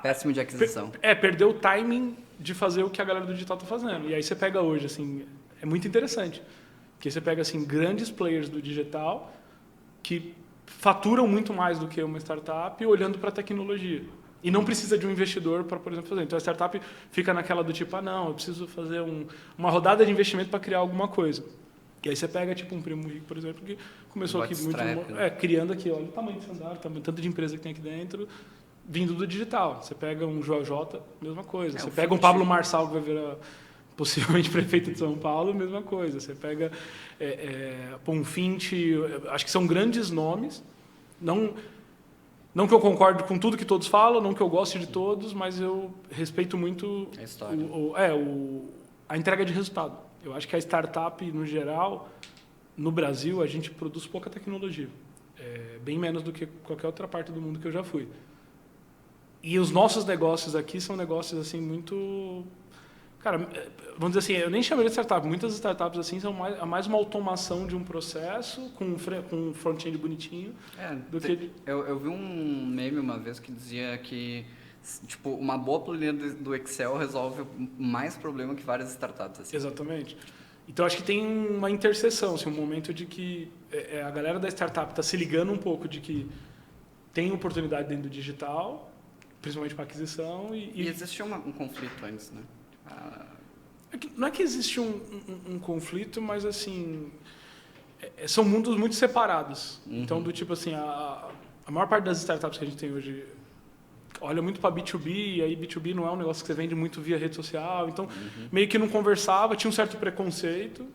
Péssimo de aquisição. Perdeu o timing de fazer o que a galera do digital está fazendo. E aí você pega hoje, assim, é muito interessante. Porque você pega, assim, grandes players do digital que faturam muito mais do que uma startup olhando para a tecnologia. E não precisa de um investidor para, por exemplo, fazer. Então, a startup fica naquela do tipo, não, eu preciso fazer uma rodada de investimento para criar alguma coisa. E aí você pega, tipo, um Primo Rico, por exemplo, que começou aqui muito... criando aqui, olha o tamanho desse andar, tanto de empresa que tem aqui dentro, vindo do digital. Você pega um Joel J, mesma coisa. Você pega um Pablo Marçal, que vai virar possivelmente prefeito de São Paulo, mesma coisa. Você pega um Fint, acho que são grandes nomes. Não que eu concorde com tudo que todos falam, não que eu goste de todos, mas eu respeito muito a história. A entrega de resultado. Eu acho que a startup, no geral, no Brasil, a gente produz pouca tecnologia. Bem menos do que qualquer outra parte do mundo que eu já fui. E os nossos negócios aqui são negócios assim muito... Cara, vamos dizer assim, eu nem chamaria de startup. Muitas startups assim são mais uma automação de um processo com um front-end bonitinho. Eu vi um meme uma vez que dizia que tipo, uma boa planilha do Excel resolve mais problema que várias startups. Assim. Exatamente. Então, acho que tem uma interseção, assim, um momento de que a galera da startup está se ligando um pouco de que tem oportunidade dentro do digital, principalmente para aquisição. E existiu um conflito antes, né? Não é que existe um conflito, mas assim são mundos muito separados. Uhum. Então, do tipo assim, a maior parte das startups que a gente tem hoje olha muito para B2B, e aí B2B não é um negócio que você vende muito via rede social, então meio que não conversava, tinha um certo preconceito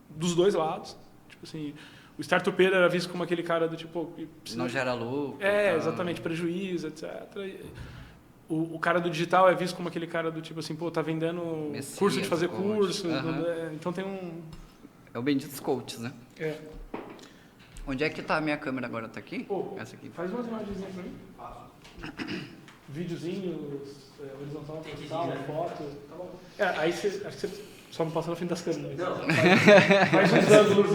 dos dois lados. Tipo assim, o startupeiro era visto como aquele cara do tipo... Não gera lucro. Exatamente, prejuízo, etc. O cara do digital é visto como aquele cara do tipo assim, tá vendendo Messias, curso de fazer curso. Então tem um... É o bendito dos coaches, né? Onde é que tá a minha câmera agora? Tá aqui? Essa aqui. Faz umas imagenzinhas pra mim. Videozinhos, horizontal, vertical, foto. Tá bom. Aí acho que você só não passa na frente das câmeras. Não. Faz uns ângulos.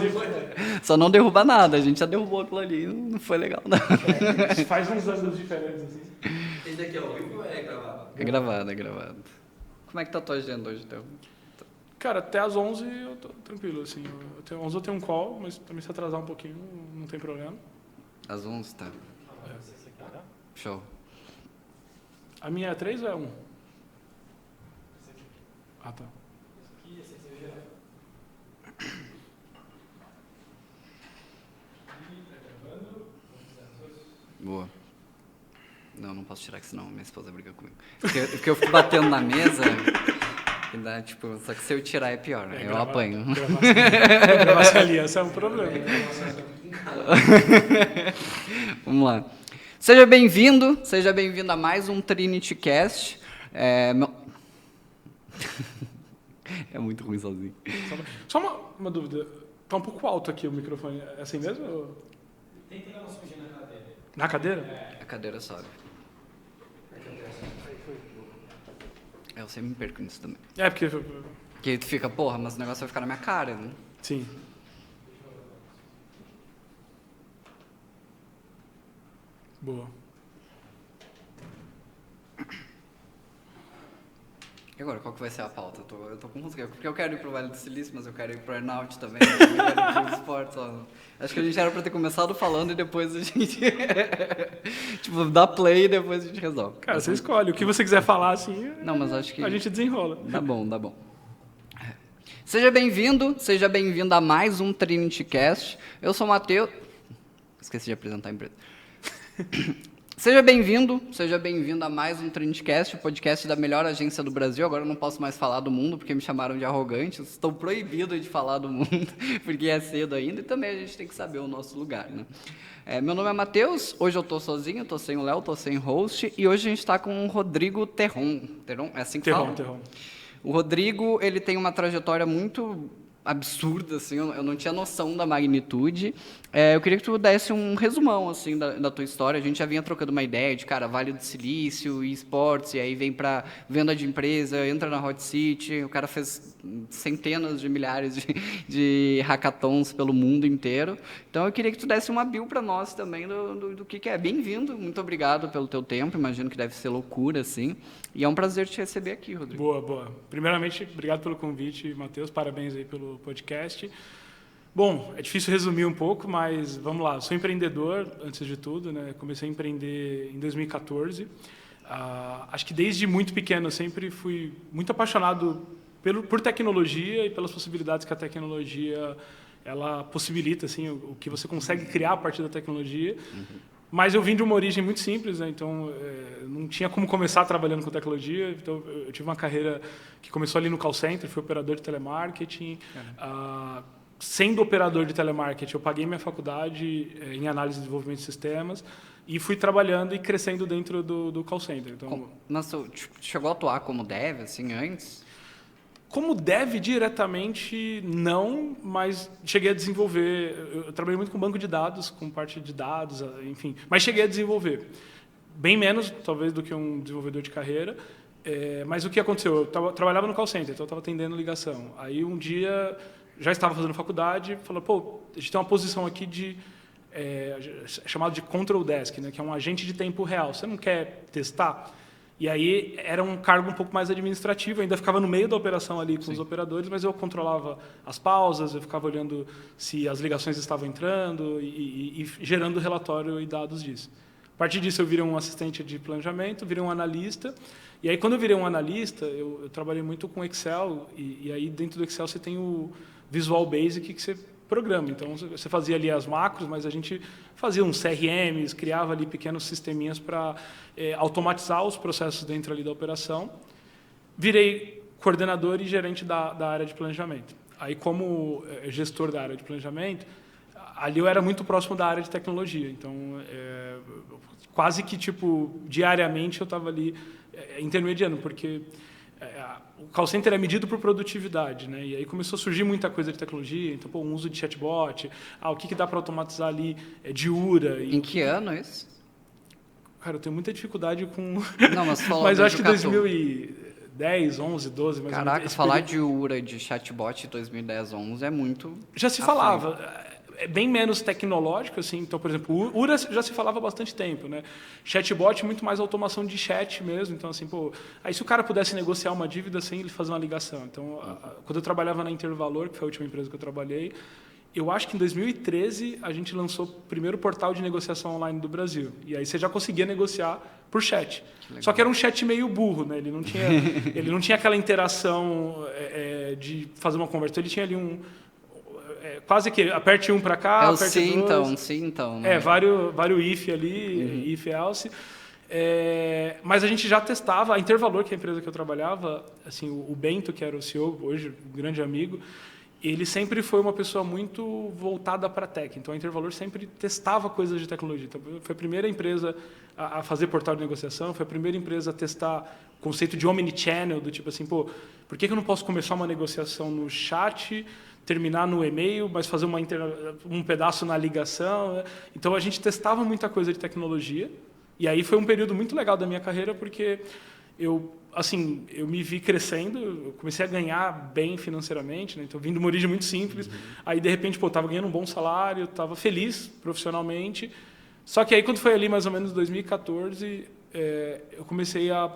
Só não derruba nada, a gente já derrubou aquilo ali, não foi legal, não. Faz uns ângulos diferentes, assim. Esse daqui é ao vivo ou é gravado? É gravado. Como é que tá a tua agenda hoje, Theo? Cara, até às 11 eu tô tranquilo, assim. Às 11 eu tenho um call, mas também se atrasar um pouquinho não tem problema. Às 11, tá. Show. A minha é 3 ou é 1? Ah, tá. Boa. Não posso tirar, que senão minha esposa briga comigo. Porque eu fico batendo na mesa, e dá, tipo, só que se eu tirar é pior, eu apanho. Gravação ali, esse é um problema. Vamos lá. Seja bem-vindo a mais um Trinity Cast. É muito ruim sozinho. Só uma dúvida, tá um pouco alto aqui o microfone, é assim mesmo? Tem que dar uma sujinha na cadeira. Na cadeira? A cadeira sobe. Eu sempre me perco nisso também. Porque tu fica, porra, mas o negócio vai ficar na minha cara, né? Sim. Boa. E agora, qual que vai ser a pauta? Eu tô com música, porque eu quero ir pro Vale do Silício, mas eu quero ir pro Earnout também, eu quero ir pro esportes. Acho que a gente era pra ter começado falando e depois a gente... tipo, dá play e depois a gente resolve. Cara, você escolhe. O que você quiser falar, assim, não, mas acho que... a gente desenrola. Dá bom. Seja bem-vindo a mais um Trinity Cast. Eu sou o Matheus... Esqueci de apresentar a empresa. Seja bem-vindo a mais um Trendcast, o podcast da melhor agência do Brasil. Agora eu não posso mais falar do mundo, porque me chamaram de arrogante. Estou proibido de falar do mundo, porque é cedo ainda, e também a gente tem que saber o nosso lugar, né? Meu nome é Matheus, hoje eu estou sozinho, estou sem o Léo, estou sem host, e hoje a gente está com o Rodrigo Terron. Terron? É assim que fala? Terron. O Rodrigo, ele tem uma trajetória muito absurda, assim, eu não tinha noção da magnitude. Eu queria que tu desse um resumão, assim, da tua história. A gente já vinha trocando uma ideia de, cara, Vale do Silício e esportes, e aí vem para venda de empresa, entra na Hot City, o cara fez centenas de milhares de hackathons pelo mundo inteiro. Então eu queria que tu desse uma bio para nós também do que é. Bem-vindo, muito obrigado pelo teu tempo, imagino que deve ser loucura, assim. E é um prazer te receber aqui, Rodrigo. Boa, boa. Primeiramente, obrigado pelo convite, Matheus, parabéns aí pelo podcast. Bom, é difícil resumir um pouco, mas vamos lá. Eu sou empreendedor, antes de tudo, né? Comecei a empreender em 2014. Acho que desde muito pequeno eu sempre fui muito apaixonado por tecnologia e pelas possibilidades que a tecnologia ela possibilita, assim, o que você consegue criar a partir da tecnologia. Mas eu vim de uma origem muito simples, né? Então não tinha como começar trabalhando com tecnologia. Então eu tive uma carreira que começou ali no call center, fui operador de telemarketing. Sendo operador de telemarketing, eu paguei minha faculdade em análise e desenvolvimento de sistemas e fui trabalhando e crescendo dentro do call center. Então, Mas tu chegou a atuar como dev, assim, antes? como dev diretamente, não, mas cheguei a desenvolver. Eu trabalhei muito com banco de dados, com parte de dados, enfim. Mas cheguei a desenvolver. Bem menos, talvez, do que um desenvolvedor de carreira. Mas o que aconteceu? Eu trabalhava no call center, então eu estava atendendo ligação. Aí, um dia, já estava fazendo faculdade, falou, pô, a gente tem uma posição aqui chamado de control desk, né, que é um agente de tempo real. Você não quer testar? E aí era um cargo um pouco mais administrativo, ainda ficava no meio da operação ali com os operadores, mas eu controlava as pausas, eu ficava olhando se as ligações estavam entrando e gerando relatório e dados disso. A partir disso eu virei um assistente de planejamento, virei um analista, e aí quando eu virei um analista, eu trabalhei muito com Excel, e aí dentro do Excel você tem o Visual Basic que você programa. Então, você fazia ali as macros, mas a gente fazia uns CRMs, criava ali pequenos sisteminhas para automatizar os processos dentro ali da operação. Virei coordenador e gerente da área de planejamento. Aí, como gestor da área de planejamento, ali eu era muito próximo da área de tecnologia. Então, quase que, diariamente eu estava ali intermediando, porque o call center é medido por produtividade, né? E aí começou a surgir muita coisa de tecnologia, então, um uso de chatbot, o que dá para automatizar ali de URA. Em que ano isso? Cara, eu tenho muita dificuldade com... Não, mas falou mas eu acho que 2010, 11, 12... Mais Caraca, esse falar período... de URA, de chatbot em 2010, 11 é muito... Já se falava... É bem menos tecnológico, assim. Então, por exemplo, URA já se falava há bastante tempo, né? Chatbot, muito mais automação de chat mesmo. Então, assim, aí se o cara pudesse negociar uma dívida sem ele fazer uma ligação. Então, quando eu trabalhava na Intervalor, que foi a última empresa que eu trabalhei, eu acho que em 2013 a gente lançou o primeiro portal de negociação online do Brasil. E aí você já conseguia negociar por chat. Só que era um chat meio burro, né? Ele não tinha aquela interação de fazer uma conversa. Ele tinha ali quase que aperte um para cá, aperte dois. Sim, então. Né? Vários if ali, if else. Mas a gente já testava, a Intervalor, que é a empresa que eu trabalhava, assim, o Bento, que era o CEO, hoje um grande amigo, ele sempre foi uma pessoa muito voltada para a tech. Então, a Intervalor sempre testava coisas de tecnologia. Então, foi a primeira empresa a fazer portal de negociação, foi a primeira empresa a testar o conceito de omnichannel, do tipo assim, por que eu não posso começar uma negociação no chat, terminar no e-mail, mas fazer um pedaço na ligação, né? Então, a gente testava muita coisa de tecnologia. E aí foi um período muito legal da minha carreira, porque eu me vi crescendo, eu comecei a ganhar bem financeiramente, né? Então, vim de uma origem muito simples. Aí, de repente, estava ganhando um bom salário, estava feliz profissionalmente. Só que aí, quando foi ali mais ou menos 2014, eu comecei a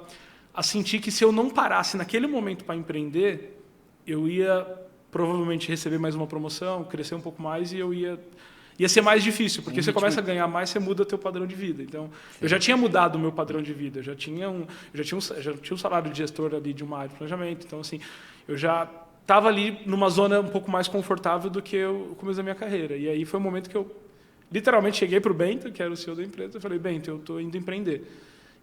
sentir que se eu não parasse naquele momento para empreender, eu ia provavelmente receber mais uma promoção, crescer um pouco mais e eu ia ser mais difícil, porque você começa a ganhar mais, você muda o teu padrão de vida. Então, eu já tinha mudado o meu padrão de vida, eu já tinha um salário de gestor ali de uma área de planejamento. Então, assim, eu já estava ali numa zona um pouco mais confortável do que o começo da minha carreira. E aí foi um momento que eu literalmente cheguei para o Bento, que era o CEO da empresa, e falei, Bento, eu estou indo empreender.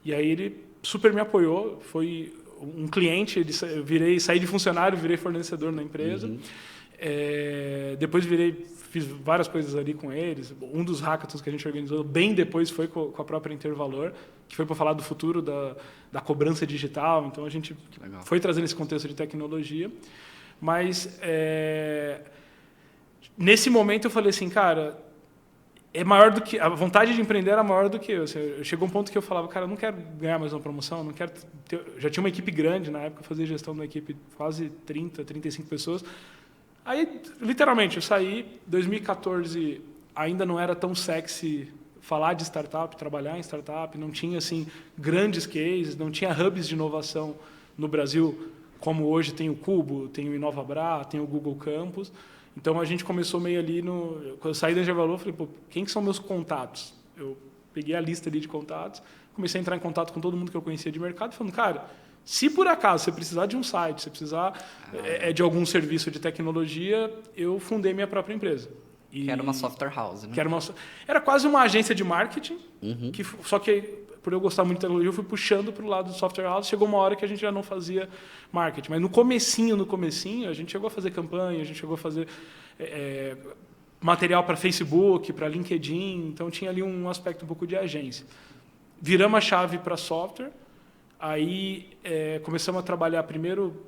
E aí ele super me apoiou, foi um cliente, eu saí de funcionário, virei fornecedor na empresa. Depois fiz várias coisas ali com eles. Um dos hackathons que a gente organizou bem depois foi com a própria Intervalor, que foi para falar do futuro da cobrança digital. Então, a gente foi trazendo esse contexto de tecnologia. Mas, nesse momento, eu falei assim, cara, a vontade de empreender era maior do que eu. Assim, chegou um ponto que eu falava, cara, eu não quero ganhar mais uma promoção, não quero já tinha uma equipe grande na época, eu fazia gestão de uma equipe de quase 30, 35 pessoas. Aí, literalmente, eu saí, em 2014, ainda não era tão sexy falar de startup, trabalhar em startup, não tinha assim grandes cases, não tinha hubs de inovação no Brasil, como hoje tem o Cubo, tem o InovaBra, tem o Google Campus. Então a gente começou meio ali quando eu saí da Engenharia Valor, falei, pô, quem que são meus contatos? Eu peguei a lista ali de contatos, comecei a entrar em contato com todo mundo que eu conhecia de mercado, falando, cara, se por acaso você precisar de um site, você precisar de algum serviço de tecnologia, eu fundei minha própria empresa. Que era uma software house, né? Era quase uma agência de marketing, Uhum. só que por eu gostar muito de tecnologia, eu fui puxando para o lado do software house. Chegou uma hora que a gente já não fazia marketing. Mas no comecinho, a gente chegou a fazer campanha, a gente chegou a fazer material para Facebook, para LinkedIn. Então, tinha ali um aspecto um pouco de agência. Viramos a chave para software. Aí, começamos a trabalhar primeiro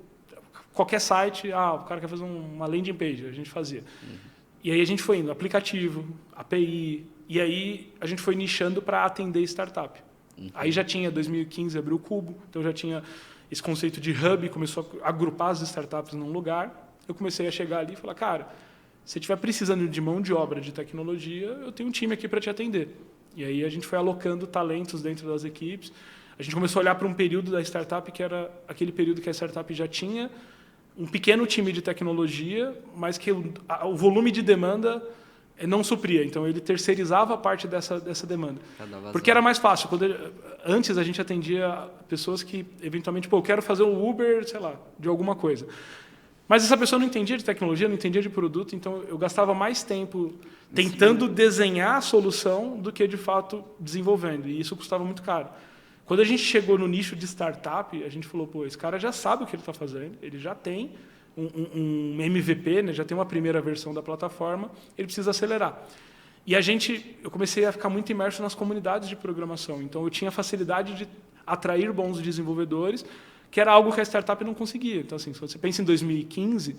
qualquer site. O cara quer fazer uma landing page, a gente fazia. Uhum. E aí a gente foi indo, aplicativo, API, e aí a gente foi nichando para atender startup. Uhum. Aí já tinha, 2015, abriu o Cubo, então já tinha esse conceito de hub, começou a agrupar as startups num lugar. Eu comecei a chegar ali e falar, cara, se estiver precisando de mão de obra de tecnologia, eu tenho um time aqui para te atender. E aí a gente foi alocando talentos dentro das equipes. A gente começou a olhar para um período da startup que era aquele período que a startup já tinha um pequeno time de tecnologia, mas que o volume de demanda não supria. Então, ele terceirizava parte dessa demanda. Porque era mais fácil. Antes, a gente atendia pessoas que, eventualmente, eu quero fazer um Uber, sei lá, de alguma coisa. Mas essa pessoa não entendia de tecnologia, não entendia de produto, então eu gastava mais tempo tentando desenhar a solução do que, de fato, desenvolvendo. E isso custava muito caro. Quando a gente chegou no nicho de startup, a gente falou, esse cara já sabe o que ele está fazendo, ele já tem um MVP, né, já tem uma primeira versão da plataforma, ele precisa acelerar. E eu comecei a ficar muito imerso nas comunidades de programação, então eu tinha facilidade de atrair bons desenvolvedores, que era algo que a startup não conseguia. Então, assim, se você pensa em 2015,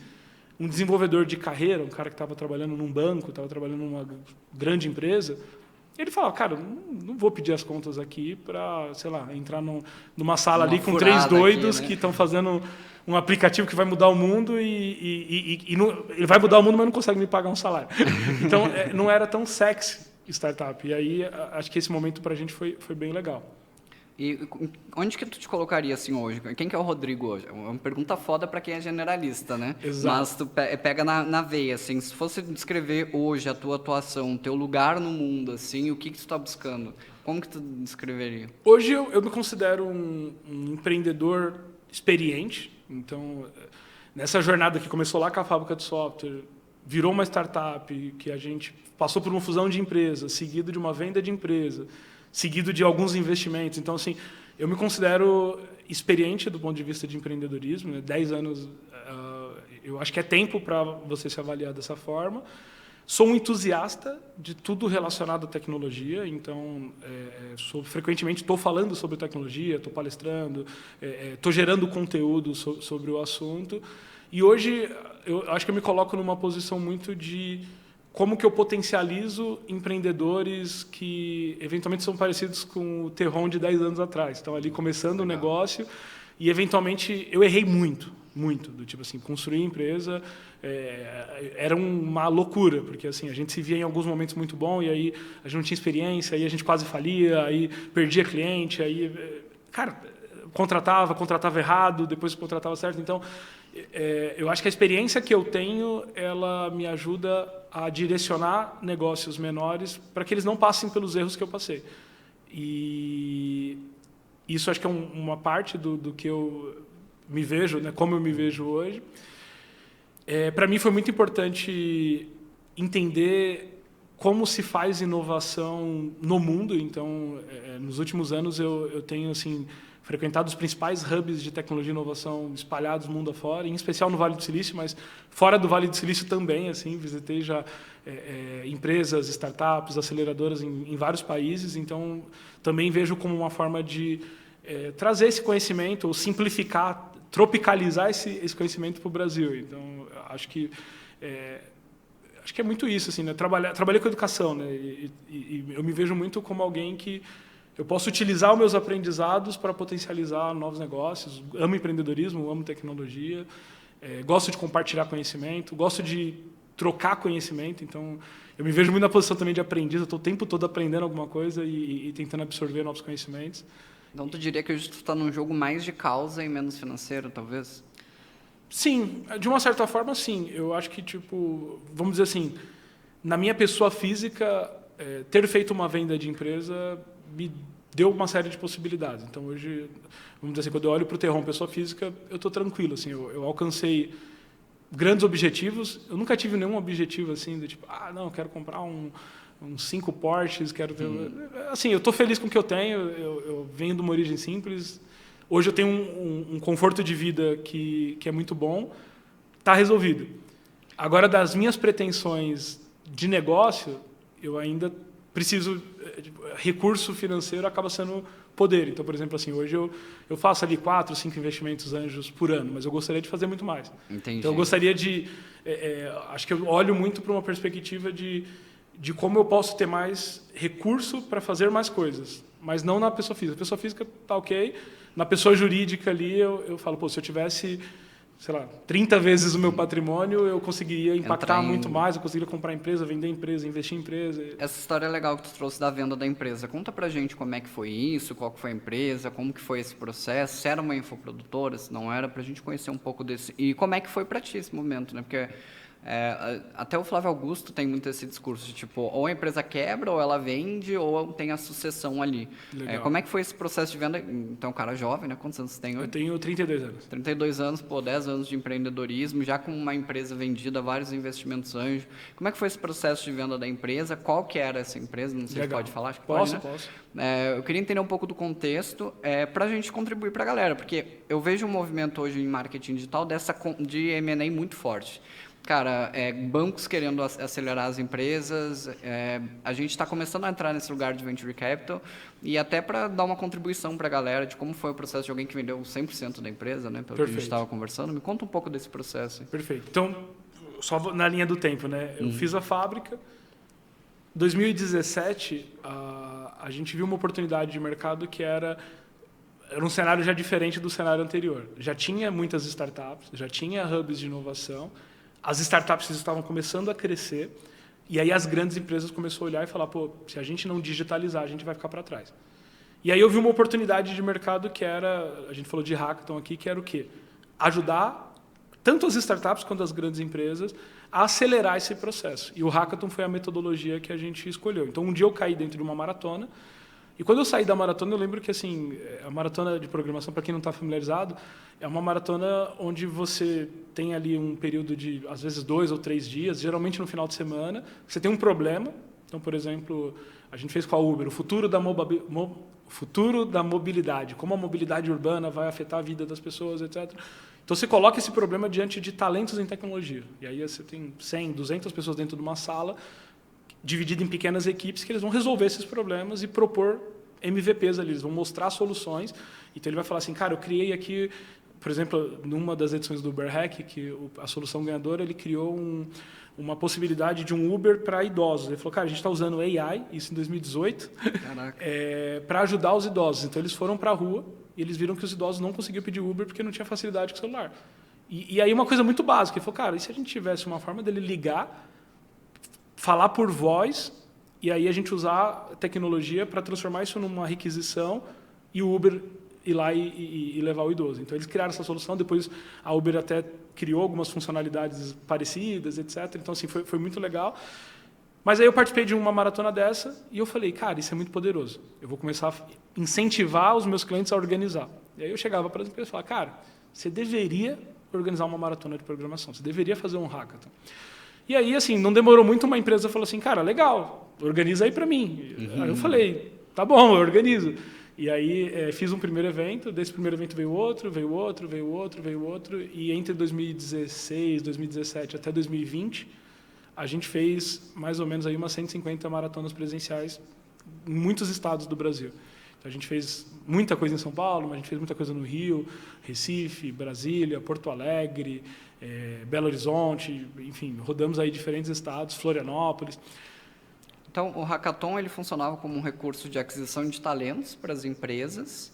um desenvolvedor de carreira, um cara que estava trabalhando num banco, estava trabalhando numa grande empresa, ele falava, cara, não vou pedir as contas aqui para, sei lá, entrar numa sala ali com 3 doidos aqui, né, que estão fazendo um aplicativo que vai mudar o mundo e ele vai mudar o mundo, mas não consegue me pagar um salário. Então, não era tão sexy startup. E aí, acho que esse momento para a gente foi bem legal. E onde que tu te colocaria assim hoje? Quem que é o Rodrigo hoje? É uma pergunta foda para quem é generalista, né? Exato. Mas tu pega na veia, assim, se fosse descrever hoje a tua atuação, teu lugar no mundo, assim, o que tu está buscando? Como que tu descreveria? Hoje eu me considero um empreendedor experiente. Então, nessa jornada que começou lá com a fábrica de software, virou uma startup que a gente passou por uma fusão de empresas, seguido de uma venda de empresa, seguido de alguns investimentos. Então, assim, eu me considero experiente do ponto de vista de empreendedorismo, né? 10 anos, eu acho que é tempo para você se avaliar dessa forma. Sou um entusiasta de tudo relacionado à tecnologia, então, frequentemente estou falando sobre tecnologia, estou palestrando, estou gerando conteúdo sobre o assunto. E hoje, eu acho que eu me coloco numa posição muito de como que eu potencializo empreendedores que, eventualmente, são parecidos com o Terron de 10 anos atrás. Estão ali começando o negócio e, eventualmente, eu errei muito. Do tipo assim, construir empresa era uma loucura, porque assim, a gente se via em alguns momentos muito bom e aí a gente não tinha experiência, aí a gente quase falia, aí perdia cliente, aí, cara, contratava errado, depois contratava certo. Então, eu acho que a experiência que eu tenho, ela me ajuda a direcionar negócios menores para que eles não passem pelos erros que eu passei. E isso acho que é uma parte do que eu me vejo, né, como eu me vejo hoje. Para mim foi muito importante entender como se faz inovação no mundo. Então, nos últimos anos eu tenho assim frequentado os principais hubs de tecnologia e inovação espalhados mundo afora, em especial no Vale do Silício, mas fora do Vale do Silício também. Assim, visitei já empresas, startups, aceleradoras em vários países. Então, também vejo como uma forma de trazer esse conhecimento, ou simplificar, tropicalizar esse conhecimento para o Brasil. Então, acho que é muito isso, assim, né? Trabalhei com educação, né? E eu me vejo muito como alguém que eu posso utilizar os meus aprendizados para potencializar novos negócios. Amo empreendedorismo, amo tecnologia, gosto de compartilhar conhecimento, gosto de trocar conhecimento. Então, eu me vejo muito na posição também de aprendiz. Eu estou o tempo todo aprendendo alguma coisa e tentando absorver novos conhecimentos. Então, tu diria que hoje tu está num jogo mais de causa e menos financeiro, talvez? Sim, de uma certa forma, sim. Eu acho que, tipo, vamos dizer assim, na minha pessoa física, ter feito uma venda de empresa me deu uma série de possibilidades. Então, hoje, vamos dizer assim, quando eu olho para o Terron pessoa física, eu estou tranquilo. Assim, eu alcancei grandes objetivos. Eu nunca tive nenhum objetivo assim, do tipo, não, eu quero comprar uns 5 Porsches, quero ter... Assim, eu estou feliz com o que eu tenho, eu venho de uma origem simples. Hoje eu tenho um conforto de vida que é muito bom, está resolvido. Agora, das minhas pretensões de negócio, eu ainda preciso... Recurso financeiro acaba sendo poder. Então, por exemplo, assim, hoje eu faço ali 4, 5 investimentos anjos por ano, mas eu gostaria de fazer muito mais. Entendi. Então, eu gostaria de... acho que eu olho muito para uma perspectiva de como eu posso ter mais recurso para fazer mais coisas, mas não na pessoa física. A pessoa física está ok. Na pessoa jurídica ali, eu falo, pô, se eu tivesse, sei lá, 30 vezes o meu patrimônio, eu conseguiria impactar muito mais, eu conseguiria comprar empresa, vender empresa, investir em empresa. Essa história é legal que tu trouxe da venda da empresa. Conta pra gente como é que foi isso, qual que foi a empresa, como que foi esse processo, se era uma infoprodutora, se não era, pra gente conhecer um pouco desse... E como é que foi pra ti esse momento, né? Porque até o Flávio Augusto tem muito esse discurso de tipo, ou a empresa quebra, ou ela vende, ou tem a sucessão ali. Como é que foi esse processo de venda? Então, um cara jovem, né? Quantos anos você tem hoje? Eu tenho 32 anos. 32 anos, 10 anos de empreendedorismo, já com uma empresa vendida, vários investimentos anjos. Como é que foi esse processo de venda da empresa? Qual que era essa empresa? Não sei se pode falar. Acho que pode, né? Posso. Eu queria entender um pouco do contexto para a gente contribuir para a galera, porque eu vejo um movimento hoje em marketing digital de M&A muito forte. Cara, bancos querendo acelerar as empresas, a gente está começando a entrar nesse lugar de Venture Capital e até para dar uma contribuição para a galera de como foi o processo de alguém que vendeu 100% da empresa, né? Pelo que a gente estava conversando. Me conta um pouco desse processo. Perfeito. Então, só na linha do tempo, né? Eu fiz a fábrica. Em 2017, a gente viu uma oportunidade de mercado que era um cenário já diferente do cenário anterior. Já tinha muitas startups, já tinha hubs de inovação. As startups estavam começando a crescer e aí as grandes empresas começaram a olhar e falar, pô, se a gente não digitalizar, a gente vai ficar para trás. E aí eu vi uma oportunidade de mercado que era, a gente falou de hackathon aqui, que era o quê? Ajudar tanto as startups quanto as grandes empresas a acelerar esse processo. E o hackathon foi a metodologia que a gente escolheu. Então, um dia eu caí dentro de uma maratona e quando eu saí da maratona, eu lembro que assim, a maratona de programação, para quem não está familiarizado, é uma maratona onde você tem ali um período de, às vezes, 2 ou 3 dias, geralmente no final de semana. Você tem um problema. Então, por exemplo, a gente fez com a Uber, o futuro da mobilidade, como a mobilidade urbana vai afetar a vida das pessoas, etc. Então, você coloca esse problema diante de talentos em tecnologia. E aí você tem 100, 200 pessoas dentro de uma sala, dividida em pequenas equipes, que eles vão resolver esses problemas e propor MVPs ali. Eles vão mostrar soluções. Então, ele vai falar assim, cara, eu criei aqui... Por exemplo, numa das edições do Uber Hack, que a solução ganhadora, ele criou uma possibilidade de um Uber para idosos. Ele falou, cara, a gente está usando AI, isso em 2018, para ajudar os idosos. Então, eles foram para a rua e eles viram que os idosos não conseguiam pedir Uber porque não tinha facilidade com o celular. E aí uma coisa muito básica, ele falou, cara, e se a gente tivesse uma forma dele ligar, falar por voz, e aí a gente usar a tecnologia para transformar isso numa requisição e o Uber ir lá e levar o idoso. Então, eles criaram essa solução, depois a Uber até criou algumas funcionalidades parecidas, etc. Então, assim, foi muito legal. Mas aí eu participei de uma maratona dessa e eu falei, cara, isso é muito poderoso. Eu vou começar a incentivar os meus clientes a organizar. E aí eu chegava para as empresas e falava, cara, você deveria organizar uma maratona de programação, você deveria fazer um hackathon. E aí, assim, não demorou muito, uma empresa falou assim, cara, legal, organiza aí para mim. Aí eu falei, tá bom, eu organizo. E aí fiz um primeiro evento, desse primeiro evento veio outro, e entre 2016, 2017 até 2020, a gente fez mais ou menos aí umas 150 maratonas presenciais em muitos estados do Brasil. Então, a gente fez muita coisa em São Paulo, mas a gente fez muita coisa no Rio, Recife, Brasília, Porto Alegre, Belo Horizonte, enfim, rodamos aí diferentes estados, Florianópolis. Então, o Hackathon ele funcionava como um recurso de aquisição de talentos para as empresas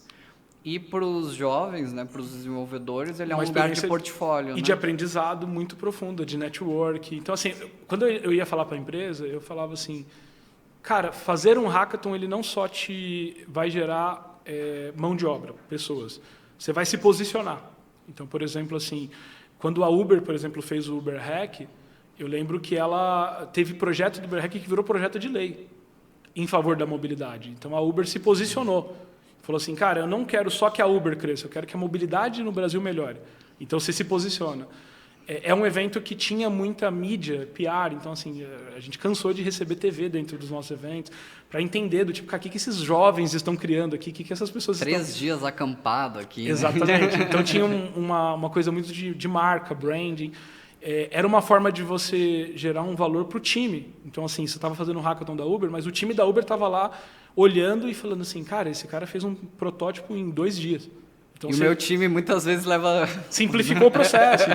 E para os jovens, né, para os desenvolvedores, ele é um Uma lugar de experiência portfólio, e né? de aprendizado muito profundo, de network. Então, assim, quando eu ia falar para a empresa, eu falava assim, cara, fazer um hackathon, ele não só te vai gerar mão de obra, pessoas. Você vai se posicionar. Então, por exemplo, assim, quando a Uber, por exemplo, fez o Uber Hack, eu lembro que ela teve projeto do Uber Hack que virou projeto de lei em favor da mobilidade. Então, a Uber se posicionou. Falou assim, cara, eu não quero só que a Uber cresça, eu quero que a mobilidade no Brasil melhore. Então, você se posiciona. É um evento que tinha muita mídia, PR, então, assim, a gente cansou de receber TV dentro dos nossos eventos, para entender do tipo, cara, o que esses jovens estão criando aqui, o que essas pessoas 3 dias acampado aqui. Exatamente. Né? Então, tinha uma coisa muito de marca, branding. Era uma forma de você gerar um valor para o time. Então, assim, você estava fazendo um hackathon da Uber, mas o time da Uber estava lá olhando e falando assim, cara, esse cara fez um protótipo em 2 dias. Então, E o meu time muitas vezes leva... Simplificou o processo.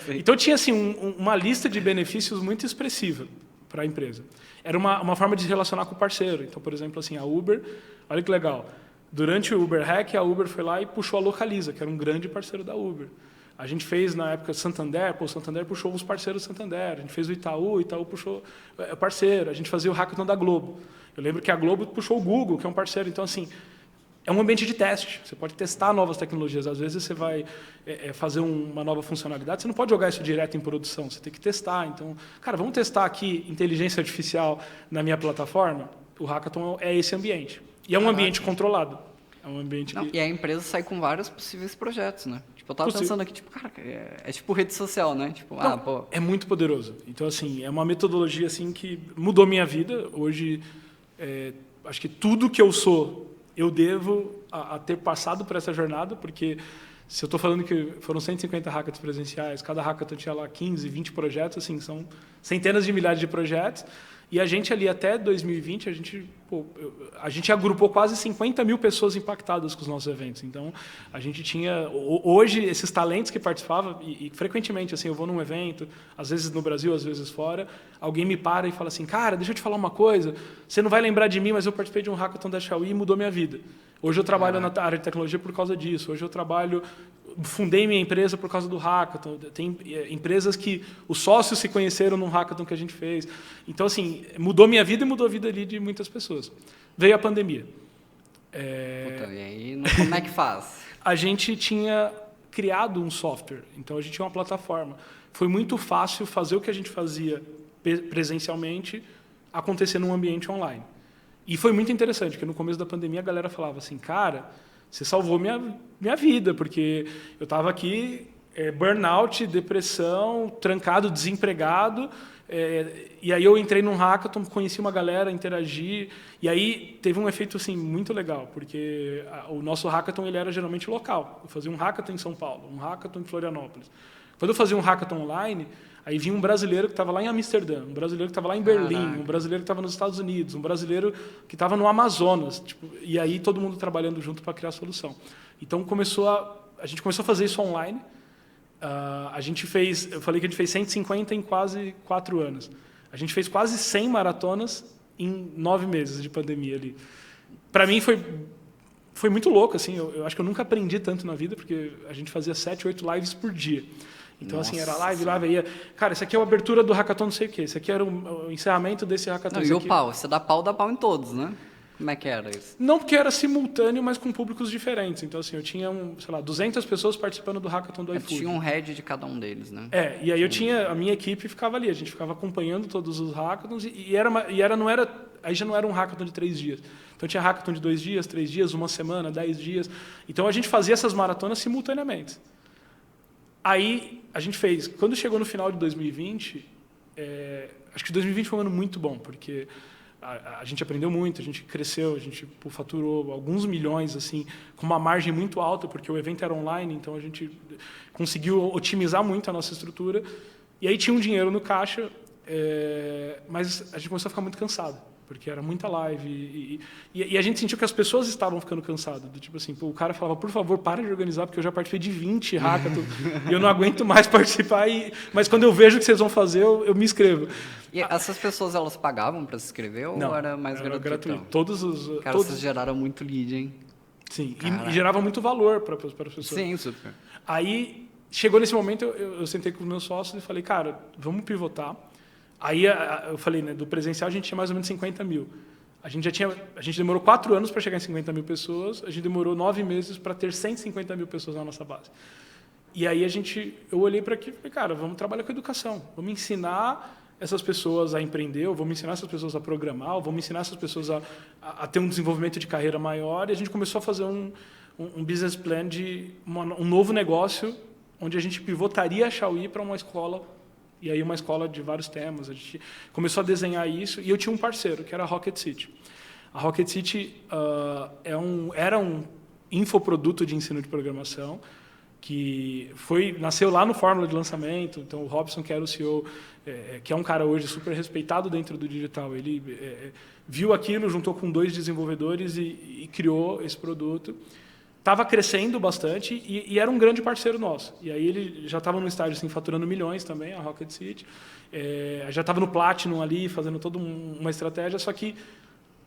Então tinha assim, uma lista de benefícios muito expressiva para a empresa. Era uma forma de se relacionar com o parceiro. Então, por exemplo, assim, a Uber, olha que legal, durante o Uber Hack, a Uber foi lá e puxou a Localiza, que era um grande parceiro da Uber. A gente fez, na época, Santander, o Santander puxou os parceiros do Santander. A gente fez o Itaú puxou parceiro. A gente fazia o hackathon da Globo. Eu lembro que a Globo puxou o Google, que é um parceiro. Então, assim, é um ambiente de teste. Você pode testar novas tecnologias. Às vezes, você vai fazer uma nova funcionalidade. Você não pode jogar isso direto em produção. Você tem que testar. Então, cara, vamos testar aqui inteligência artificial na minha plataforma? O hackathon é esse ambiente. E é um ambiente controlado. É um ambiente que... E a empresa sai com vários possíveis projetos, né? Tipo, eu tava pensando aqui, tipo, cara, é tipo rede social, né? Tipo, não, pô. É muito poderoso. Então, assim, é uma metodologia assim que mudou minha vida. Hoje, acho que tudo que eu sou, eu devo a ter passado por essa jornada, porque se eu estou falando que foram 150 hackathons presenciais, cada hackathon tinha lá 15, 20 projetos, assim, são centenas de milhares de projetos. E a gente ali até 2020, a gente agrupou quase 50 mil pessoas impactadas com os nossos eventos. Então, a gente tinha, hoje, esses talentos que participavam, e frequentemente, assim, eu vou num evento, às vezes no Brasil, às vezes fora, alguém me para e fala assim, cara, deixa eu te falar uma coisa, você não vai lembrar de mim, mas eu participei de um hackathon da Xiaomi e mudou minha vida. Hoje eu trabalho na área de tecnologia por causa disso. Hoje eu fundei minha empresa por causa do hackathon. Tem empresas que os sócios se conheceram num hackathon que a gente fez. Então, assim, mudou minha vida e mudou a vida ali de muitas pessoas. Veio a pandemia. Puta, e aí, como é que faz? A gente tinha criado um software, então a gente tinha uma plataforma. Foi muito fácil fazer o que a gente fazia presencialmente acontecer num ambiente online. E foi muito interessante, porque no começo da pandemia a galera falava assim, cara, você salvou minha vida, porque eu estava aqui, burnout, depressão, trancado, desempregado, e aí eu entrei num hackathon, conheci uma galera, interagi, e aí teve um efeito assim, muito legal, porque o nosso hackathon ele era geralmente local. Eu fazia um hackathon em São Paulo, um hackathon em Florianópolis. Quando eu fazia um hackathon online, aí vinha um brasileiro que estava lá em Amsterdã, um brasileiro que estava lá em Berlim, um brasileiro que estava nos Estados Unidos, um brasileiro que estava no Amazonas, e aí todo mundo trabalhando junto para criar a solução. Então a gente começou a fazer isso online. Eu falei que a gente fez 150 em quase 4 anos. A gente fez quase 100 maratonas em 9 meses de pandemia ali. Para mim foi muito louco, assim. Eu acho que eu nunca aprendi tanto na vida, porque a gente fazia 7, 8 lives por dia. Então, assim, era live, ia... Cara, esse aqui é a abertura do hackathon não sei o quê. Esse aqui era o encerramento desse hackathon. Não, e o pau? Você dá pau em todos, né? Como é que era isso? Não, porque era simultâneo, mas com públicos diferentes. Então, assim, eu tinha, 200 pessoas participando do hackathon do iFood. Tinha um head de cada um deles, né? E aí a minha equipe ficava ali. A gente ficava acompanhando todos os hackathons aí já não era um hackathon de 3 dias. Então, tinha hackathon de 2 dias, 3 dias, 1 semana, 10 dias. Então, a gente fazia essas maratonas simultaneamente. Aí, a gente fez. Quando chegou no final de 2020, acho que 2020 foi um ano muito bom, porque a gente aprendeu muito, a gente cresceu, a gente faturou alguns milhões, assim, com uma margem muito alta, porque o evento era online, então a gente conseguiu otimizar muito a nossa estrutura. E aí tinha um dinheiro no caixa, mas a gente começou a ficar muito cansado, porque era muita live. E a gente sentiu que as pessoas estavam ficando cansadas. Do tipo assim, o cara falava, por favor, para de organizar, porque eu já participei de 20 hackathons e eu não aguento mais participar. Mas quando eu vejo o que vocês vão fazer, eu me inscrevo. E essas pessoas, elas pagavam para se inscrever ou não, era mais gratuito? Todos os... Cara, vocês geraram muito lead, hein? Sim, Caraca. e gerava muito valor para as pessoas. Sim, super. Aí, chegou nesse momento, eu sentei com os meus sócios e falei, cara, vamos pivotar. Aí, eu falei, né, do presencial a gente tinha mais ou menos 50 mil. A gente demorou 4 anos para chegar em 50 mil pessoas, a gente demorou 9 meses para ter 150 mil pessoas na nossa base. E aí, eu olhei para aqui e falei, cara, vamos trabalhar com educação, vamos ensinar essas pessoas a empreender, ou vamos ensinar essas pessoas a programar, ou vamos ensinar essas pessoas a ter um desenvolvimento de carreira maior. E a gente começou a fazer um business plan de um novo negócio, onde a gente pivotaria a Xiaoyi para uma escola, e aí uma escola de vários temas. A gente começou a desenhar isso, e eu tinha um parceiro, que era a Rocket City. A Rocket City era um infoproduto de ensino de programação, que nasceu lá no Fórmula de lançamento. Então, o Robson, que era o CEO, que é um cara hoje super respeitado dentro do digital, ele viu aquilo, juntou com 2 desenvolvedores e criou esse produto. Estava crescendo bastante e era um grande parceiro nosso. E aí ele já estava no estágio assim, faturando milhões também, a Rocket City. Já estava no Platinum ali, fazendo toda uma estratégia. Só que,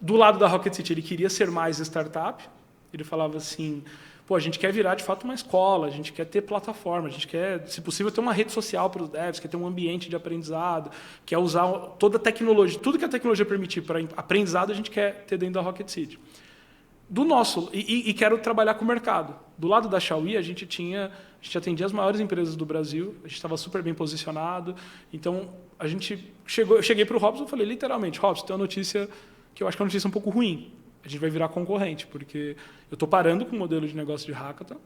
do lado da Rocket City, ele queria ser mais startup. Ele falava assim, pô, a gente quer virar de fato uma escola, a gente quer ter plataforma, a gente quer, se possível, ter uma rede social para os devs, quer ter um ambiente de aprendizado, quer usar toda a tecnologia, tudo que a tecnologia permitir para aprendizado, a gente quer ter dentro da Rocket City. E quero trabalhar com o mercado. Do lado da Xiaoyi, a gente atendia as maiores empresas do Brasil, a gente estava super bem posicionado. Então, eu cheguei para o Robson e falei, literalmente, Robson, tem uma notícia que eu acho que é uma notícia um pouco ruim. A gente vai virar concorrente, porque eu estou parando com o modelo de negócio de Hackathon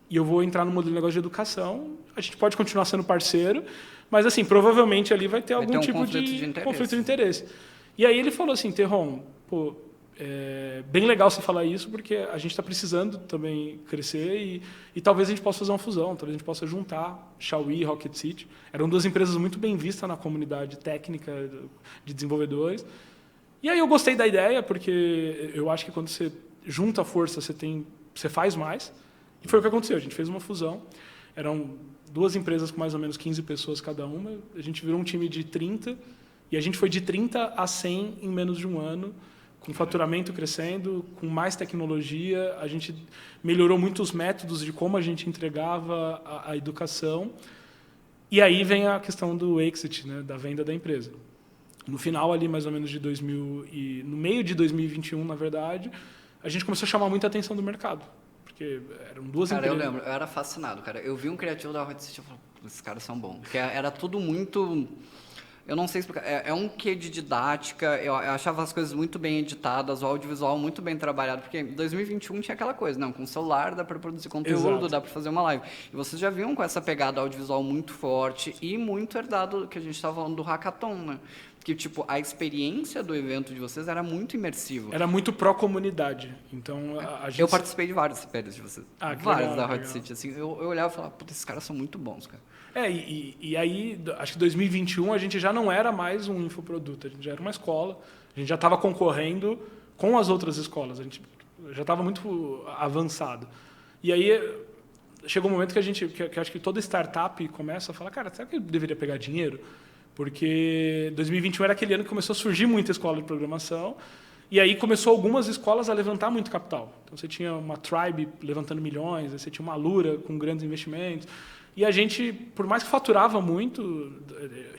e eu vou entrar no modelo de negócio de educação. A gente pode continuar sendo parceiro, mas assim, provavelmente ali vai ter algum tipo de conflito de interesse. E aí ele falou assim, Terron, pô, bem legal você falar isso, porque a gente está precisando também crescer e talvez a gente possa fazer uma fusão, talvez a gente possa juntar Xiaoyi e Rocket City. Eram 2 empresas muito bem vistas na comunidade técnica de desenvolvedores. E aí eu gostei da ideia, porque eu acho que quando você junta a força, você faz mais. E foi o que aconteceu. A gente fez uma fusão. Eram 2 empresas com mais ou menos 15 pessoas cada uma. A gente virou um time de 30. E a gente foi de 30 a 100 em menos de um ano, com faturamento crescendo, com mais tecnologia. A gente melhorou muito os métodos de como a gente entregava a educação. E aí vem a questão do exit, né, da venda da empresa. No final ali, mais ou menos no meio de 2021, na verdade, a gente começou a chamar muita atenção do mercado, porque eram 2 cara, empresas. Eu lembro, eu era fascinado, cara. Eu vi um criativo da Rocket City e falei, esses caras são bons. Porque era tudo muito... Eu não sei explicar. É um quê de didática, eu achava as coisas muito bem editadas, o audiovisual muito bem trabalhado, porque em 2021 tinha aquela coisa, não, com o celular dá para produzir conteúdo, Exato. dá para fazer uma live. E vocês já viam com essa pegada audiovisual muito forte e muito herdado, que a gente estava falando do Hackathon, né? Que, tipo, a experiência do evento de vocês era muito imersiva. Era muito pró-comunidade. Então, a gente... Eu participei de vários CPLs de vocês. Ah, que vários legal, da Rocket legal. City. Assim, eu olhava e falava, puta, esses caras são muito bons, cara. E aí, acho que em 2021, a gente já não era mais um infoproduto, a gente já era uma escola, a gente já estava concorrendo com as outras escolas, a gente já estava muito avançado. E aí, chegou um momento que acho que toda startup começa a falar, cara, será que eu deveria pegar dinheiro? Porque 2021 era aquele ano que começou a surgir muita escola de programação, e aí começou algumas escolas a levantar muito capital. Então, você tinha uma Tribe levantando milhões, você tinha uma Alura com grandes investimentos. E a gente, por mais que faturava muito,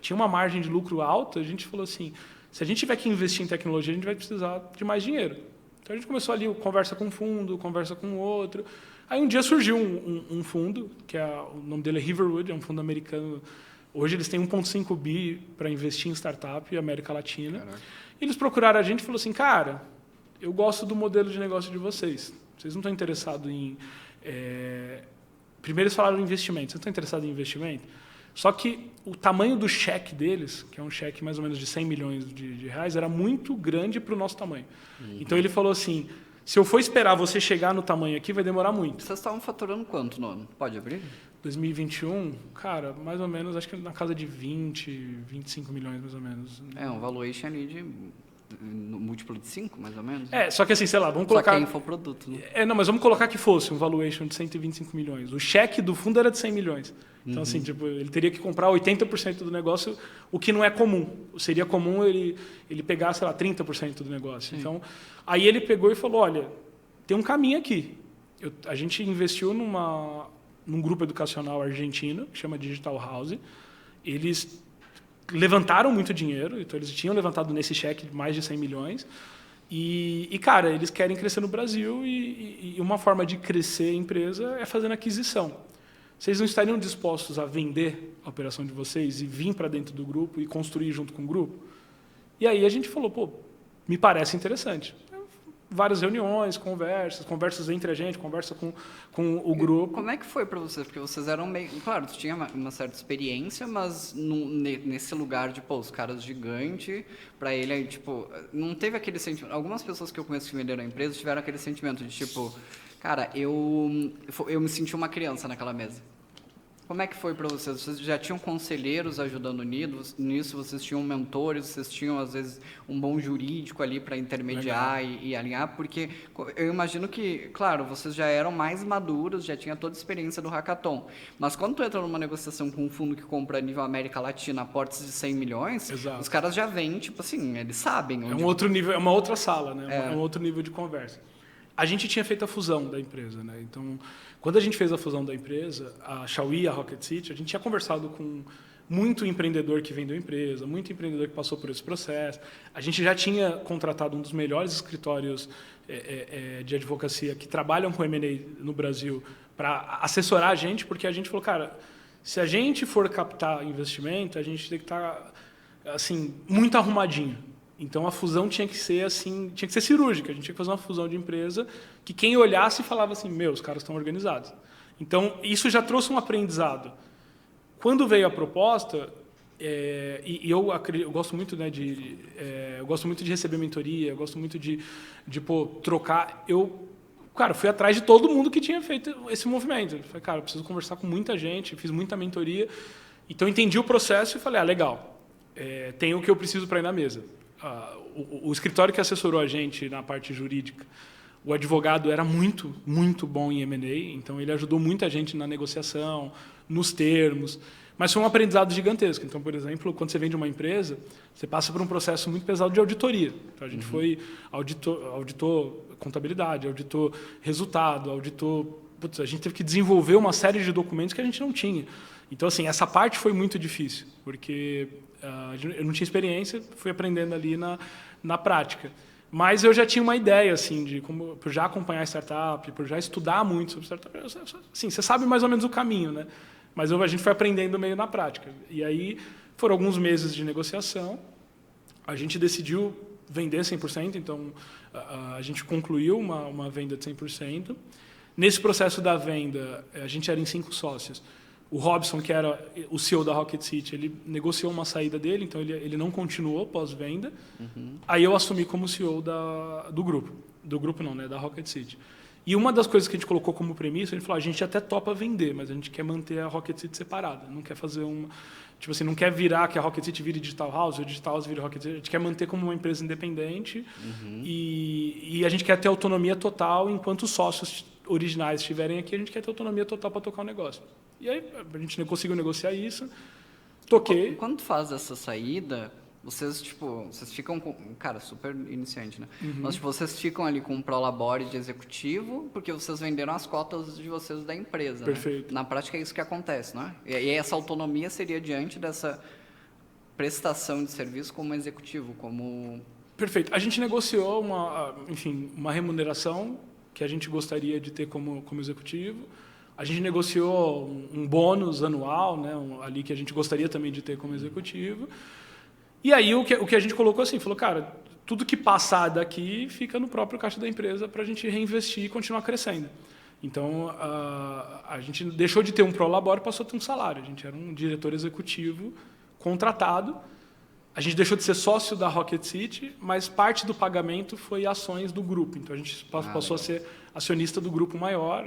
tinha uma margem de lucro alta, a gente falou assim, se a gente tiver que investir em tecnologia, a gente vai precisar de mais dinheiro. Então, a gente começou ali, conversa com um fundo, conversa com outro. Aí, um dia surgiu um fundo, o nome dele é Riverwood, é um fundo americano. Hoje, eles têm 1,5 bi para investir em startup na América Latina. Caraca. Eles procuraram a gente e falaram assim, cara, eu gosto do modelo de negócio de vocês. Vocês não estão interessados em... Primeiro eles falaram em investimento. Você está interessado em investimento? Só que o tamanho do cheque deles, que é um cheque mais ou menos de 100 milhões de reais, era muito grande para o nosso tamanho. Uhum. Então ele falou assim, se eu for esperar você chegar no tamanho aqui, vai demorar muito. Vocês estavam faturando quanto no ano? Pode abrir? 2021, cara, mais ou menos, acho que na casa de 20, 25 milhões mais ou menos. Um valuation ali de... no múltiplo de 5, mais ou menos? Só que assim, sei lá, vamos colocar... Só que é infoproduto, né? Não, mas vamos colocar que fosse um valuation de 125 milhões. O cheque do fundo era de 100 milhões. Então, assim, tipo, ele teria que comprar 80% do negócio, o que não é comum. Seria comum ele pegar, sei lá, 30% do negócio. Sim. Então, aí ele pegou e falou, olha, tem um caminho aqui. A gente investiu num grupo educacional argentino, que chama Digital House. Eles levantaram muito dinheiro, então eles tinham levantado nesse cheque mais de 100 milhões. Cara, eles querem crescer no Brasil e uma forma de crescer a empresa é fazendo aquisição. Vocês não estariam dispostos a vender a operação de vocês e vir para dentro do grupo e construir junto com o grupo? E aí a gente falou, pô, me parece interessante. Várias reuniões, conversas entre a gente, conversa com o grupo. Como é que foi para vocês? Porque vocês eram meio... Claro, tu tinha uma certa experiência, mas nesse lugar de, pô, os caras gigantes, para ele, aí, tipo, não teve aquele sentimento... Algumas pessoas que eu conheço que venderam a empresa tiveram aquele sentimento de, tipo, cara, eu me senti uma criança naquela mesa. Como é que foi para vocês? Vocês já tinham conselheiros ajudando nisso? Vocês tinham mentores? Vocês tinham, às vezes, um bom jurídico ali para intermediar e alinhar? Porque eu imagino que, claro, vocês já eram mais maduros, já tinha toda a experiência do hackathon. Mas quando tu entra numa negociação com um fundo que compra a nível América Latina aportes de 100 milhões, Exato. Os caras já vêm, tipo assim, eles sabem. É um outro nível, é uma outra sala, né? É um outro nível de conversa. A gente tinha feito a fusão da empresa, né? Então, quando a gente fez a fusão da empresa, a Xiaoyi e a Rocket City, a gente tinha conversado com muito empreendedor que vendeu a empresa, muito empreendedor que passou por esse processo. A gente já tinha contratado um dos melhores escritórios de advocacia que trabalham com M&A no Brasil para assessorar a gente, porque a gente falou, cara, se a gente for captar investimento, a gente tem que estar assim, muito arrumadinho. Então a fusão tinha que ser assim, tinha que ser cirúrgica. A gente tinha que fazer uma fusão de empresa que quem olhasse falava assim, os caras estão organizados. Então isso já trouxe um aprendizado. Quando veio a proposta, eu gosto muito, né, eu gosto muito de receber mentoria, eu gosto muito de trocar. Cara, fui atrás de todo mundo que tinha feito esse movimento. Eu falei, cara, eu preciso conversar com muita gente, fiz muita mentoria. Então entendi o processo e falei, legal, tem o que eu preciso para ir na mesa. O escritório que assessorou a gente na parte jurídica, o advogado era muito, muito bom em M&A, então ele ajudou muita gente na negociação, nos termos, mas foi um aprendizado gigantesco. Então, por exemplo, quando você vende uma empresa, você passa por um processo muito pesado de auditoria. Então, a gente foi auditou contabilidade, auditou resultado, a gente teve que desenvolver uma série de documentos que a gente não tinha. Então, assim, essa parte foi muito difícil, porque eu não tinha experiência, fui aprendendo ali na prática. Mas eu já tinha uma ideia, assim, por já acompanhar a startup, por já estudar muito sobre startup. Assim, você sabe mais ou menos o caminho, né? Mas a gente foi aprendendo meio na prática. E aí foram alguns meses de negociação. A gente decidiu vender 100%, então a gente concluiu uma venda de 100%. Nesse processo da venda, a gente era em 5 sócios. O Robson, que era o CEO da Rocket City, ele negociou uma saída dele, então ele não continuou pós-venda. Aí eu assumi como CEO do grupo. Do grupo não, né? Da Rocket City. E uma das coisas que a gente colocou como premissa, a gente falou, a gente até topa vender, mas a gente quer manter a Rocket City separada. Não quer fazer uma... Tipo assim, não quer virar que a Rocket City vire Digital House, ou o Digital House vire Rocket City. A gente quer manter como uma empresa independente e a gente quer ter autonomia total enquanto os sócios originais estiverem aqui, a gente quer ter autonomia total para tocar o negócio. E aí a gente conseguiu negociar isso, toquei. Quando tu faz essa saída, vocês ficam com... Cara, super iniciante, né? Mas vocês ficam ali com um prolabore de executivo, porque vocês venderam as cotas de vocês da empresa, Perfeito. Né? Na prática é isso que acontece, não é? E essa autonomia seria diante dessa prestação de serviço como executivo, como... Perfeito. A gente negociou uma remuneração que a gente gostaria de ter como executivo. A gente negociou um bônus anual, né, ali que a gente gostaria também de ter como executivo. E aí o que a gente colocou assim, falou, cara, tudo que passar daqui fica no próprio caixa da empresa para a gente reinvestir e continuar crescendo. Então, a gente deixou de ter um prolabore e passou a ter um salário. A gente era um diretor executivo contratado. A gente deixou de ser sócio da Rocket City, mas parte do pagamento foi ações do grupo. Então, a gente passou a ser acionista do grupo maior.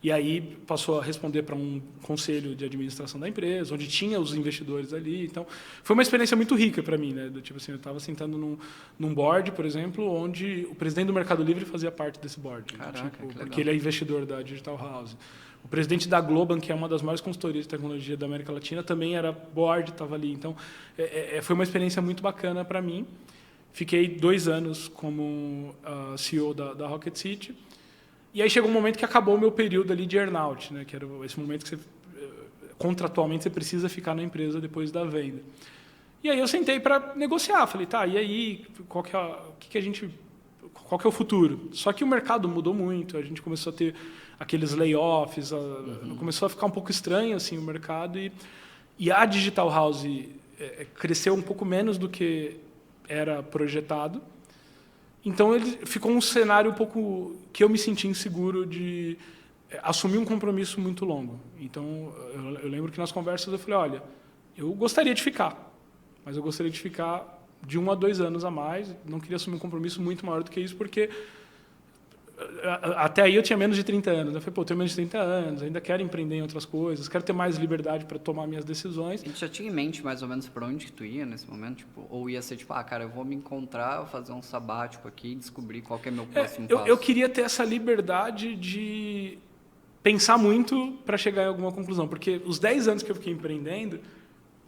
E aí passou a responder para um conselho de administração da empresa, onde tinha os investidores ali. Então, foi uma experiência muito rica para mim, né? Tipo assim, eu estava sentando num board, por exemplo, onde o presidente do Mercado Livre fazia parte desse board. Caraca, porque ele é investidor da Digital House. O presidente da Globan, que é uma das maiores consultorias de tecnologia da América Latina, também era board, estava ali. Então, foi uma experiência muito bacana para mim. Fiquei 2 anos como CEO da Rocket City. E aí chegou um momento que acabou o meu período ali de earnout, né? Que era esse momento que contratualmente você precisa ficar na empresa depois da venda. E aí eu sentei para negociar. Falei, tá, e aí, qual que é o futuro? Só que o mercado mudou muito, a gente começou a ter aqueles layoffs, começou a ficar um pouco estranho assim, o mercado. E a Digital House cresceu um pouco menos do que era projetado. Então, ele ficou um cenário um pouco que eu me senti inseguro de assumir um compromisso muito longo. Então, eu lembro que nas conversas eu falei, olha, eu gostaria de ficar, mas eu gostaria de ficar de 1 a 2 anos a mais. Não queria assumir um compromisso muito maior do que isso, porque até aí eu tinha menos de 30 anos. Eu falei, pô, eu tenho menos de 30 anos, ainda quero empreender em outras coisas, quero ter mais liberdade para tomar minhas decisões. A gente já tinha em mente mais ou menos para onde que tu ia nesse momento? Tipo, ou ia ser tipo, cara, eu vou me encontrar, vou fazer um sabático aqui, descobrir qual que é meu próximo passo? Eu queria ter essa liberdade de pensar muito para chegar em alguma conclusão, porque os 10 anos que eu fiquei empreendendo,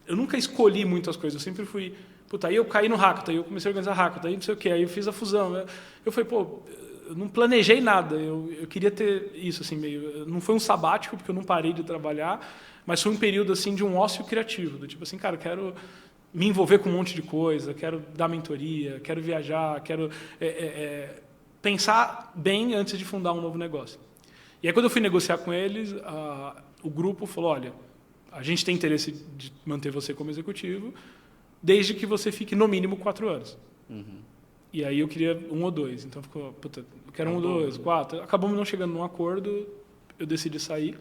eu nunca escolhi muito as coisas, eu sempre fui... Puta, aí eu caí no Hackathon, aí eu comecei a organizar Hackathon, aí não sei o quê, aí eu fiz a fusão. Eu falei, pô, eu não planejei nada, eu queria ter isso, assim, meio... Não foi um sabático, porque eu não parei de trabalhar, mas foi um período, assim, de um ócio criativo, do tipo assim, cara, eu quero me envolver com um monte de coisa, quero dar mentoria, quero viajar, quero pensar bem antes de fundar um novo negócio. E aí, quando eu fui negociar com eles, o grupo falou, olha, a gente tem interesse de manter você como executivo, desde que você fique no mínimo 4 anos. E aí eu queria 1 ou 2. Então ficou, puta, eu quero 1 ou 2, 4. Acabamos não chegando num acordo, eu decidi sair.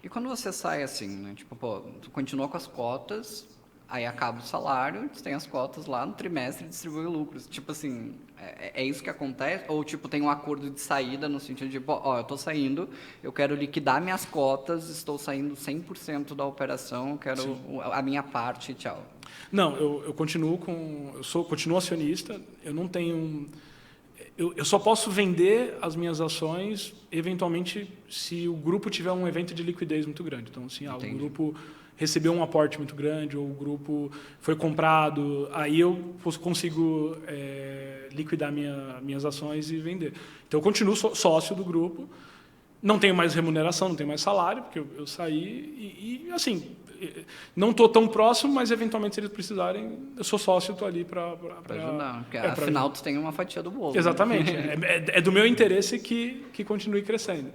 E quando você sai assim, né? Tipo, pô, tu continua com as cotas, aí acaba o salário, tu tem as cotas lá no trimestre e distribui lucros. Tipo assim, é isso que acontece? Ou tipo, tem um acordo de saída no sentido de, ó, eu tô saindo, eu quero liquidar minhas cotas, estou saindo 100% da operação, eu quero a minha parte, tchau. Não, eu continuo continuo acionista, eu não tenho... Eu só posso vender as minhas ações, eventualmente, se o grupo tiver um evento de liquidez muito grande. Então, assim, o grupo recebeu um aporte muito grande, ou o grupo foi comprado, aí eu consigo liquidar minhas ações e vender. Então, eu continuo sócio do grupo, não tenho mais remuneração, não tenho mais salário, porque eu saí e assim... Não estou tão próximo, mas eventualmente se eles precisarem, eu sou sócio, estou ali para ajudar. Porque afinal tu tem uma fatia do bolo. Exatamente. Né? É do meu interesse que continue crescendo.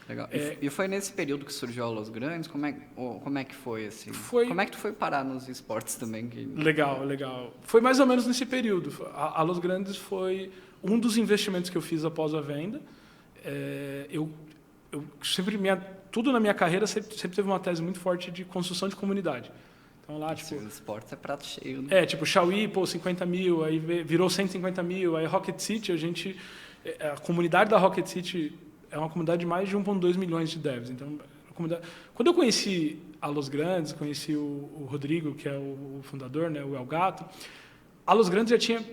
Legal. E foi nesse período que surgiu a Los Grandes? Como é que foi assim? Como é que tu foi parar nos esportes também? Legal. Foi mais ou menos nesse período. A Los Grandes foi um dos investimentos que eu fiz após a venda. Eu sempre tudo na minha carreira sempre teve uma tese muito forte de construção de comunidade. Então lá, tipo... Os esportes é prato cheio, né? Tipo, Xiaoyi, 50 mil, aí virou 150 mil, aí Rocket City, a comunidade da Rocket City é uma comunidade de mais de 1,2 milhões de devs. Então, quando eu conheci a Los Grandes, conheci o Rodrigo, que é o fundador, né, o El Gato, a Los Grandes já tinha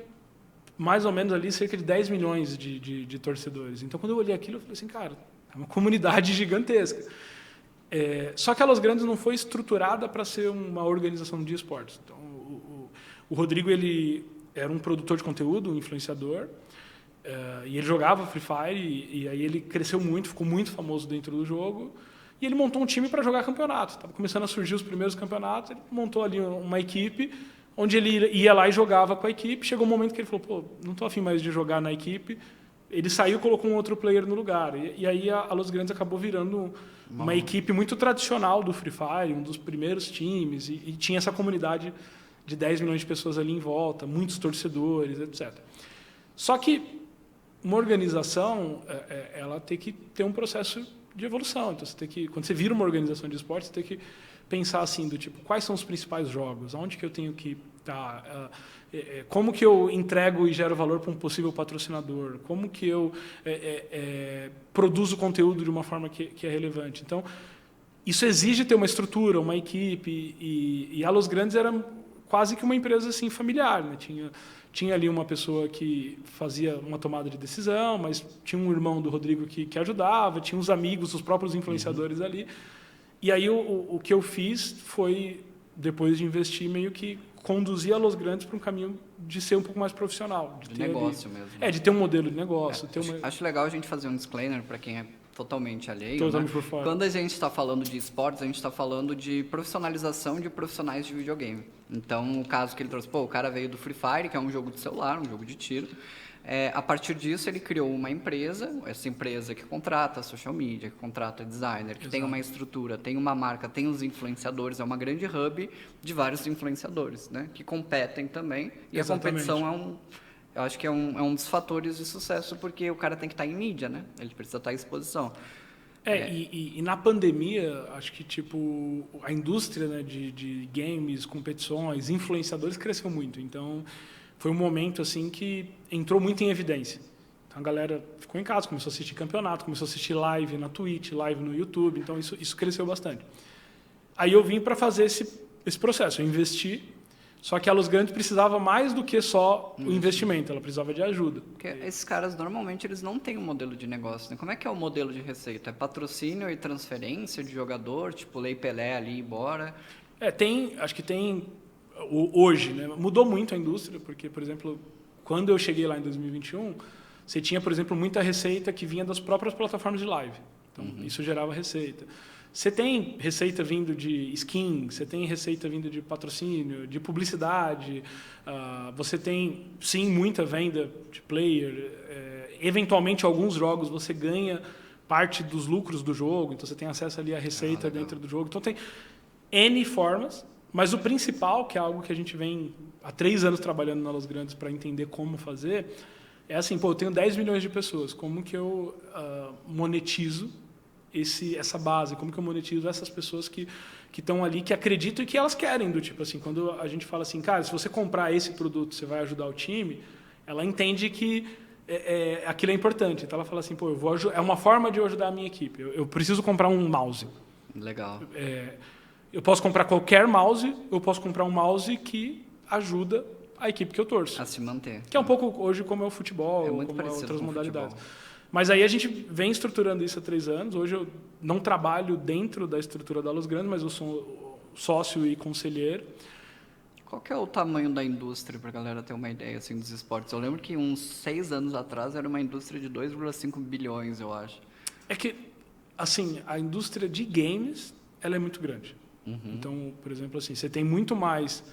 mais ou menos ali cerca de 10 milhões de torcedores. Então, quando eu olhei aquilo, eu falei assim, cara... É uma comunidade gigantesca. Só que a Los Grandes não foi estruturada para ser uma organização de esportes. Então, o Rodrigo ele era um produtor de conteúdo, um influenciador, e ele jogava Free Fire, e aí ele cresceu muito, ficou muito famoso dentro do jogo, e ele montou um time para jogar campeonato. Estava começando a surgir os primeiros campeonatos, ele montou ali uma equipe, onde ele ia lá e jogava com a equipe. Chegou um momento que ele falou, pô, não estou afim mais de jogar na equipe. Ele saiu e colocou um outro player no lugar. E aí a Los Grandes acabou virando uma equipe muito tradicional do Free Fire, um dos primeiros times, e tinha essa comunidade de 10 milhões de pessoas ali em volta, muitos torcedores, etc. Só que uma organização, ela tem que ter um processo de evolução. Então, quando você vira uma organização de esporte, você tem que pensar assim, do tipo, quais são os principais jogos? Aonde que eu tenho que estar... Como que eu entrego e gero valor para um possível patrocinador? Como que eu produzo conteúdo de uma forma que é relevante? Então, isso exige ter uma estrutura, uma equipe, e a Los Grandes era quase que uma empresa assim, familiar. Né? Tinha ali uma pessoa que fazia uma tomada de decisão, mas tinha um irmão do Rodrigo que ajudava, tinha uns amigos, os próprios influenciadores ali. E aí o que eu fiz foi, depois de investir, meio que conduzir a Los Grandes para um caminho de ser um pouco mais profissional. De negócio mesmo. De ter um modelo de negócio. Acho legal a gente fazer um disclaimer para quem é totalmente alheio. Totalmente né? por fora. Quando a gente está falando de esportes, a gente está falando de profissionalização de profissionais de videogame. Então, o caso que ele trouxe, o cara veio do Free Fire, que é um jogo de celular, um jogo de tiro. A partir disso, ele criou uma empresa, essa empresa que contrata social media, que contrata designer, que tem uma estrutura, tem uma marca, tem os influenciadores, é uma grande hub de vários influenciadores, né? Que competem também. E Exatamente. a competição eu acho que é um dos fatores de sucesso, porque o cara tem que estar em mídia, né? Ele precisa estar em exposição. E na pandemia, acho que tipo a indústria, né, de games, competições, influenciadores cresceu muito. Então, foi um momento assim que entrou muito em evidência. Então, a galera ficou em casa, começou a assistir campeonato, começou a assistir live na Twitch, live no YouTube. Então, isso cresceu bastante. Aí eu vim para fazer esse processo, eu investi. Só que a Los Grandes precisava mais do que só o investimento, ela precisava de ajuda. Porque esses caras, normalmente, eles não têm um modelo de negócio, né? Como é que é o modelo de receita? É patrocínio e transferência de jogador, tipo Lei Pelé ali e bora? Acho que tem, hoje, né? Mudou muito a indústria, porque, por exemplo, quando eu cheguei lá em 2021, você tinha, por exemplo, muita receita que vinha das próprias plataformas de live. Então, isso gerava receita. Você tem receita vindo de skin, você tem receita vindo de patrocínio, de publicidade, você tem, sim, muita venda de player. Eventualmente, alguns jogos você ganha parte dos lucros do jogo, então você tem acesso ali à receita dentro do jogo. Então, tem N formas, mas o principal, que é algo que a gente vem há 3 anos trabalhando na Los Grandes para entender como fazer, é assim, eu tenho 10 milhões de pessoas, como que eu monetizo essa base, como que eu monetizo essas pessoas que estão ali, que acreditam e que elas querem, do tipo assim, quando a gente fala assim, cara, se você comprar esse produto, você vai ajudar o time, ela entende que aquilo é importante. Então ela fala assim, é uma forma de eu ajudar a minha equipe, eu preciso comprar um mouse. Legal. Eu posso comprar qualquer mouse, eu posso comprar um mouse que ajuda a equipe que eu torço. A se manter. Que é um pouco hoje como é o futebol, muito como é parecido outras com o modalidades. futebol. Mas aí a gente vem estruturando isso há 3 anos. Hoje eu não trabalho dentro da estrutura da Los Grandes, mas eu sou sócio e conselheiro. Qual que é o tamanho da indústria, para a galera ter uma ideia assim, dos esportes? Eu lembro que uns 6 anos atrás era uma indústria de 2,5 bilhões, eu acho. É que, assim, a indústria de games, ela é muito grande. Então, por exemplo, assim, você tem muito mais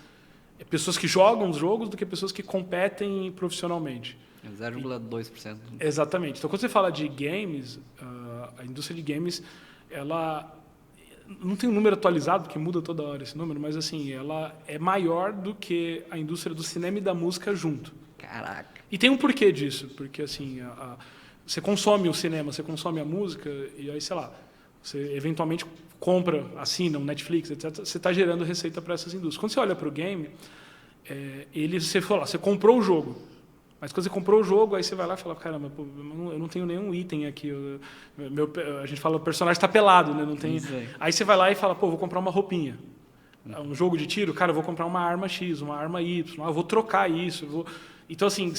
pessoas que jogam os jogos do que pessoas que competem profissionalmente. 0,2%. Exatamente. Então, quando você fala de games, a indústria de games, ela não tem um número atualizado, porque muda toda hora esse número, mas assim, ela é maior do que a indústria do cinema e da música junto. Caraca. E tem um porquê disso, porque assim, você consome o cinema, você consome a música, e aí, sei lá, você eventualmente compra, assina um Netflix, etc. Você está gerando receita para essas indústrias. Quando você olha para o game, você comprou o jogo. Mas quando você comprou o jogo, aí você vai lá e fala, caramba, eu não tenho nenhum item aqui. A gente fala, o personagem está pelado, né? Não tem... Aí você vai lá e fala, vou comprar uma roupinha. Um jogo de tiro, cara, eu vou comprar uma arma X, uma arma Y, eu vou trocar isso. Então, assim,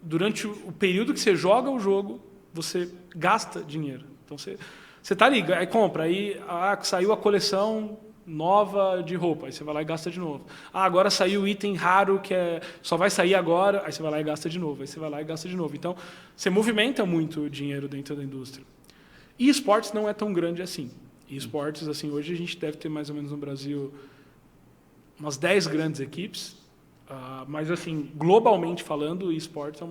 durante o período que você joga o jogo, você gasta dinheiro. Então, você está ali, aí compra, aí saiu a coleção nova de roupa, aí você vai lá e gasta de novo. Agora saiu o item raro que só vai sair agora, aí você vai lá e gasta de novo, aí você vai lá e gasta de novo. Então, você movimenta muito dinheiro dentro da indústria. E esportes não é tão grande assim. E esportes, assim, hoje a gente deve ter mais ou menos no Brasil umas 10 grandes equipes, mas, assim, globalmente falando, o esportes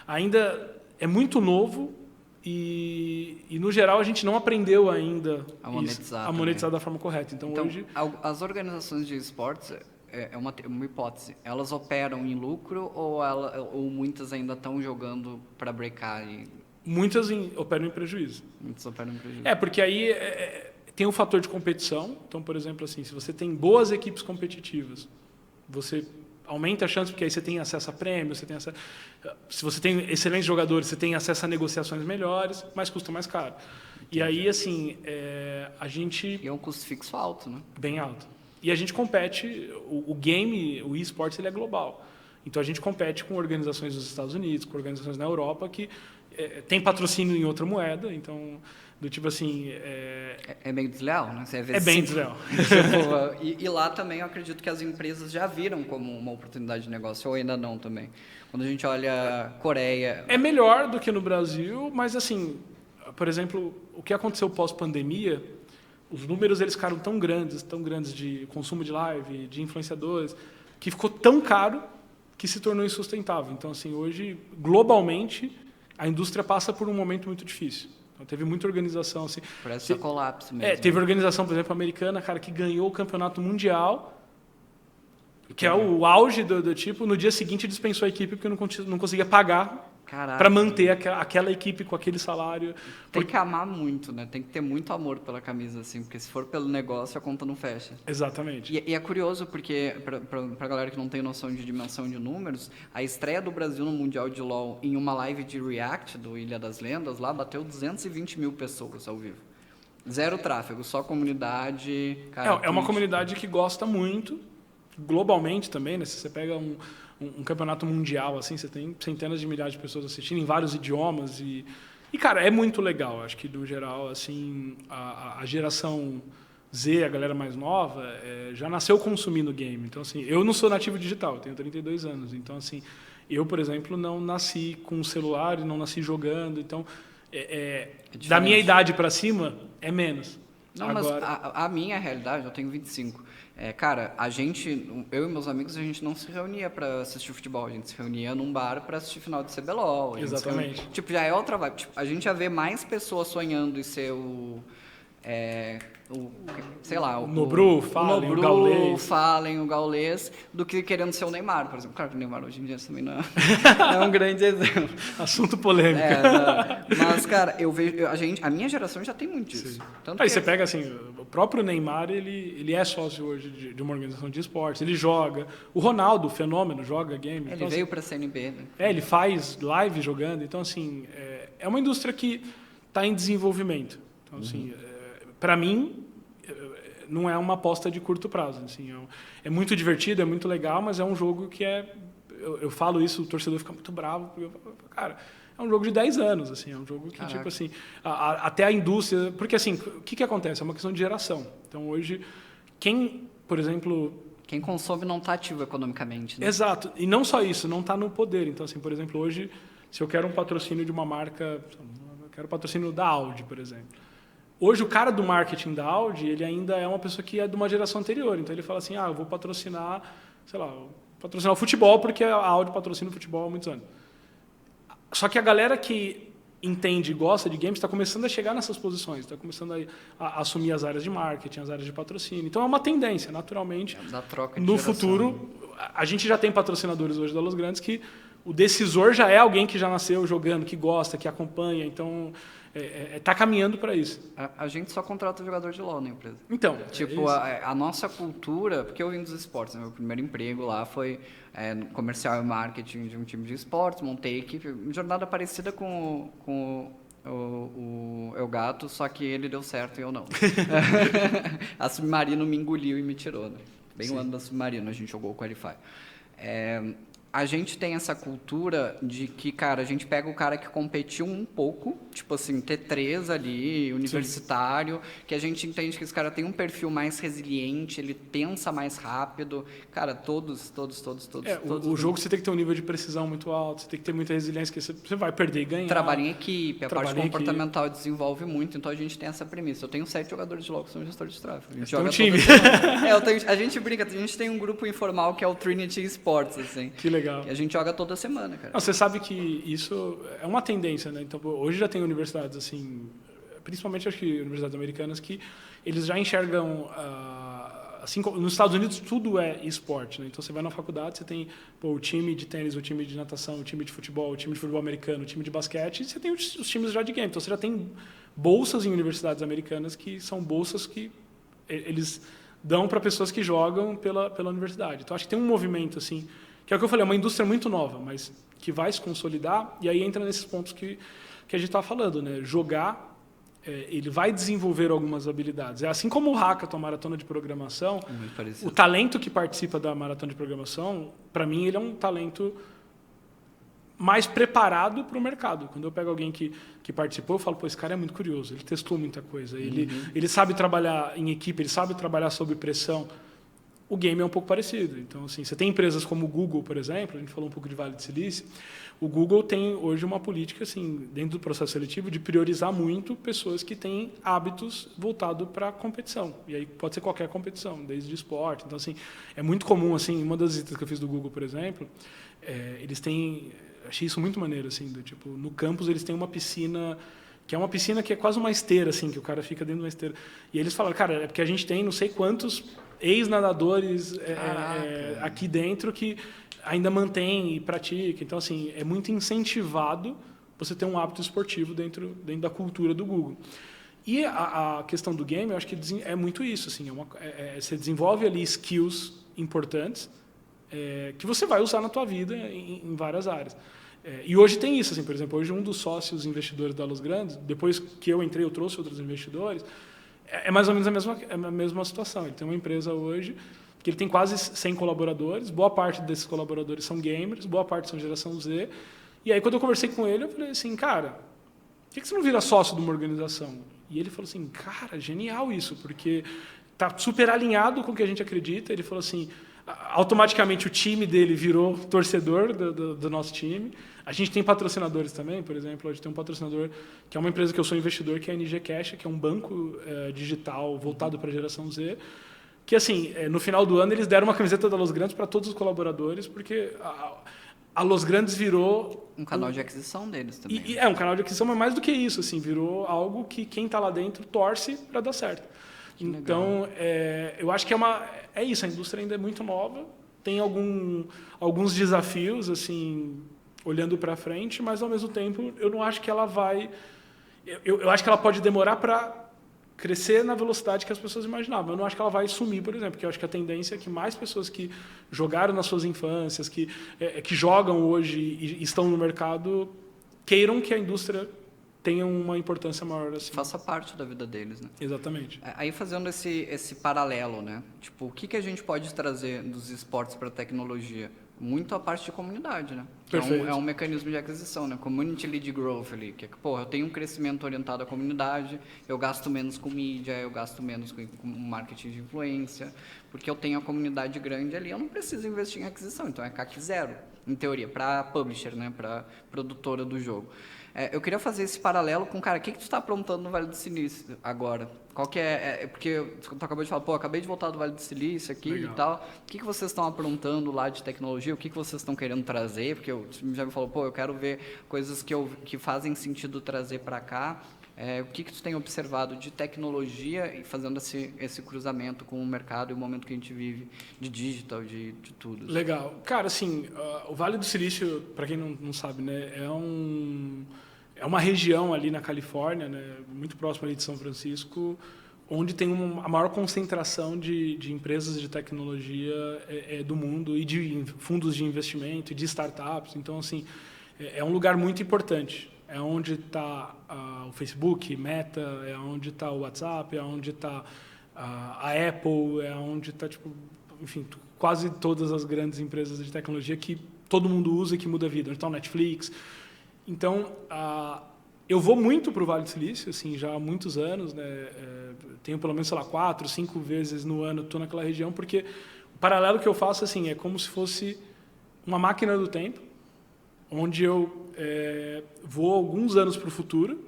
ainda é muito novo. E, no geral, a gente não aprendeu ainda a monetizar da forma correta. Então hoje... As organizações de esportes, é uma hipótese, elas operam em lucro ou muitas ainda estão jogando para brecar? Muitas operam em prejuízo. Muitas operam em prejuízo. Porque aí tem um fator de competição. Então, por exemplo, assim, se você tem boas equipes competitivas, você aumenta a chance, porque aí você tem acesso a prêmios, se você tem excelentes jogadores, você tem acesso a negociações melhores, mas custa mais caro. E aí, assim, a gente... E é um custo fixo alto, né? Bem alto. E a gente compete, o game, o eSports, ele é global. Então, a gente compete com organizações dos Estados Unidos, com organizações na Europa, que tem patrocínio em outra moeda. Então, Do tipo assim... É meio desleal, né? Você vê bem cinco- desleal. Tipo, e lá também eu acredito que as empresas já viram como uma oportunidade de negócio, ou ainda não também. Quando a gente olha Coreia... É melhor do que no Brasil, mas assim, por exemplo, o que aconteceu pós-pandemia, os números eles ficaram tão grandes de consumo de live, de influenciadores, que ficou tão caro que se tornou insustentável. Então, assim, hoje, globalmente, a indústria passa por um momento muito difícil. Então, teve muita organização, assim. Parece um colapso mesmo. Teve organização, por exemplo, americana, cara, que ganhou o campeonato mundial, que é o auge do tipo, no dia seguinte dispensou a equipe porque não conseguia pagar Caraca. para manter aquela equipe com aquele salário. Tem que amar muito, né? Tem que ter muito amor pela camisa, assim, porque se for pelo negócio, a conta não fecha. Exatamente. E é curioso porque, pra galera que não tem noção de dimensão de números, a estreia do Brasil no Mundial de LoL em uma live de React do Ilha das Lendas, lá bateu 220 mil pessoas ao vivo. Zero tráfego, só comunidade... Cara, É uma Twitch. comunidade que gosta muito, globalmente também, né? Se você pega um campeonato mundial, assim, você tem centenas de milhares de pessoas assistindo em vários idiomas e cara, é muito legal. Acho que, no geral, assim, a geração Z, a galera mais nova, já nasceu consumindo game. Então, assim, eu não sou nativo digital, eu tenho 32 anos. Então, assim, eu, por exemplo, não nasci com celular, não nasci jogando. Então, da minha idade para cima, é menos. Não, Agora... mas a minha realidade, eu tenho 25. Cara, eu e meus amigos, a gente não se reunia pra assistir futebol, a gente se reunia num bar pra assistir final de CBLOL. Exatamente. Tipo, já é outra vibe. Tipo, a gente já vê mais pessoas sonhando em ser sei lá, o Nobru, Fallen, o Gaules. Fallen, o Gaules, do que querendo ser o Neymar, por exemplo. Claro que o Neymar hoje em dia também não é um grande exemplo. Assunto polêmico. Mas, cara, eu vejo, a minha geração já tem muito disso. Tanto Aí que você pega assim, o próprio Neymar, ele é sócio hoje de uma organização de esportes, ele joga. O Ronaldo, o fenômeno, joga game. ele Então, veio assim, pra CNB, né? ele faz live jogando. Então, assim, é uma indústria que está em desenvolvimento. Então, assim, para mim, não é uma aposta de curto prazo. Assim, é muito divertido, é muito legal, mas é um jogo que eu falo isso, o torcedor fica muito bravo, porque cara, é um jogo de 10 anos, assim, é um jogo que, tipo assim, até a indústria... Porque, assim, o que acontece? É uma questão de geração. Então, hoje, por exemplo... Quem consome não está ativo economicamente, né? Exato. E não só isso, não está no poder. Então, assim, por exemplo, hoje, se eu quero um patrocínio de uma marca... Eu quero patrocínio da Audi, por exemplo. Hoje, o cara do marketing da Audi, ele ainda é uma pessoa que é de uma geração anterior. Então, ele fala assim, eu vou patrocinar, sei lá, patrocinar o futebol, porque a Audi patrocina o futebol há muitos anos. Só que a galera que entende e gosta de games está começando a chegar nessas posições, está começando a assumir as áreas de marketing, as áreas de patrocínio. Então, é uma tendência, naturalmente. Da troca de no geração. futuro, a gente já tem patrocinadores hoje da Los Grandes que o decisor já é alguém que já nasceu jogando, que gosta, que acompanha. Então, está caminhando para isso. A gente só contrata jogador de LoL na empresa. Então, Tipo, a nossa cultura... Porque eu vim dos esportes, né? Meu primeiro emprego lá foi no comercial e marketing de um time de esportes, montei equipe, uma jornada parecida com o Elgato, só que ele deu certo e eu não. A Submarino me engoliu e me tirou, né? Bem o ano da Submarino, a gente jogou o Qualify. A gente tem essa cultura de que, cara, a gente pega o cara que competiu um pouco, tipo assim, T3 ali, universitário, que a gente entende que esse cara tem um perfil mais resiliente, ele pensa mais rápido. Cara, todos. o jogo você tem que ter um nível de precisão muito alto, você tem que ter muita resiliência, que você vai perder e ganhar. Trabalha em equipe, a parte Trabalha em comportamental desenvolve muito, então a gente tem essa premissa. Eu tenho 7 jogadores de LoL que são gestores de tráfego. A gente Tem um joga time. a gente brinca, a gente tem um grupo informal que é o Trinity Sports, assim. Que legal. Que a gente joga toda semana, cara. Não, você sabe que isso é uma tendência, né? Então, hoje já tem universidades, assim, principalmente acho que universidades americanas, que eles já enxergam, assim, nos Estados Unidos tudo é esporte, né? Então, você vai na faculdade, você tem o time de tênis, o time de natação, o time de futebol americano, o time de basquete, e você tem os times já de game. Então, você já tem bolsas em universidades americanas que são bolsas que eles dão para pessoas que jogam pela universidade. Então, acho que tem um movimento, assim, que é o que eu falei, é uma indústria muito nova, mas que vai se consolidar, e aí entra nesses pontos que a gente está falando, né? Jogar, ele vai desenvolver algumas habilidades. É assim como o Hackathon, a maratona de programação, o talento que participa da maratona de programação, para mim, ele é um talento mais preparado para o mercado. Quando eu pego alguém que participou, eu falo, pô, esse cara é muito curioso, ele testou muita coisa, ele sabe trabalhar em equipe, ele sabe trabalhar sob pressão. O game é um pouco parecido. Então, assim, você tem empresas como o Google, por exemplo, a gente falou um pouco de Vale do Silício, o Google tem hoje uma política, assim, dentro do processo seletivo, de priorizar muito pessoas que têm hábitos voltados para a competição. E aí pode ser qualquer competição, desde esporte. Então, assim, é muito comum, assim, uma das visitas que eu fiz do Google, por exemplo, eles têm... Achei isso muito maneiro, assim, do tipo, no campus eles têm uma piscina que é uma piscina que é quase uma esteira, assim, que o cara fica dentro de uma esteira. E eles falaram, cara, é porque a gente tem não sei quantos ex-nadadores aqui dentro que ainda mantém e pratica. Então, assim, é muito incentivado você ter um hábito esportivo dentro da cultura do Google. E a questão do game, eu acho que é muito isso, assim, você desenvolve ali skills importantes que você vai usar na tua vida em várias áreas. E hoje tem isso, assim, por exemplo, hoje um dos sócios investidores da Los Grandes, depois que eu entrei, eu trouxe outros investidores, é mais ou menos a mesma situação. Ele tem uma empresa hoje que ele tem quase 100 colaboradores, boa parte desses colaboradores são gamers, boa parte são geração Z. E aí, quando eu conversei com ele, eu falei assim, cara, por que você não vira sócio de uma organização? E ele falou assim, cara, genial isso, porque está super alinhado com o que a gente acredita. Ele falou assim, automaticamente o time dele virou torcedor do nosso time. A gente tem patrocinadores também, por exemplo, a gente tem um patrocinador que é uma empresa que eu sou investidor, que é a NG Cash, que é um banco digital voltado para a geração Z, que assim, no final do ano eles deram uma camiseta da Los Grandes para todos os colaboradores, porque a Los Grandes virou... Um canal de aquisição deles também. Um canal de aquisição, mas mais do que isso, assim, virou algo que quem está lá dentro torce para dar certo. Então, eu acho que é isso, a indústria ainda é muito nova, tem alguns desafios, assim, olhando para frente, mas, ao mesmo tempo, eu não acho que ela vai... Eu acho que ela pode demorar para crescer na velocidade que as pessoas imaginavam. Eu não acho que ela vai sumir, por exemplo, porque eu acho que a tendência é que mais pessoas que jogaram nas suas infâncias, que jogam hoje e estão no mercado, queiram que a indústria tenha uma importância maior. Assim. Faça parte da vida deles, né? Exatamente. Aí fazendo esse paralelo, né? Tipo, o que a gente pode trazer dos esportes para a tecnologia? Muito a parte de comunidade, né? É um mecanismo de aquisição, né? Community Lead Growth ali, que eu tenho um crescimento orientado à comunidade, eu gasto menos com mídia, eu gasto menos com marketing de influência, porque eu tenho a comunidade grande ali, eu não preciso investir em aquisição, então é CAC zero, em teoria, para publisher, né? Para produtora do jogo. Eu queria fazer esse paralelo com, cara, o que tu está aprontando no Vale do Silício agora? Qual que porque tu acabou de falar, acabei de voltar do Vale do Silício aqui e tal. O que vocês estão aprontando lá de tecnologia? O que vocês estão querendo trazer? Porque você já me falou, eu quero ver coisas que fazem sentido trazer para cá. O que tu tem observado de tecnologia e fazendo esse cruzamento com o mercado e o momento que a gente vive de digital, de tudo? Assim. Legal. Cara, assim, o Vale do Silício, para quem não sabe, né, é uma região ali na Califórnia, né, muito próximo ali de São Francisco, onde tem a maior concentração de empresas de tecnologia do mundo e de fundos de investimento e de startups. Então, assim, é um lugar muito importante. É onde está o Facebook, Meta, é onde está o WhatsApp, é onde está a Apple, é onde está, tipo, enfim, quase todas as grandes empresas de tecnologia que todo mundo usa e que muda a vida. Onde está o Netflix. Então, eu vou muito para o Vale do Silício, assim, já há muitos anos, né? Tenho pelo menos, 4, 5 vezes no ano estou naquela região, porque o paralelo que eu faço assim, é como se fosse uma máquina do tempo, onde eu vou alguns anos para o futuro,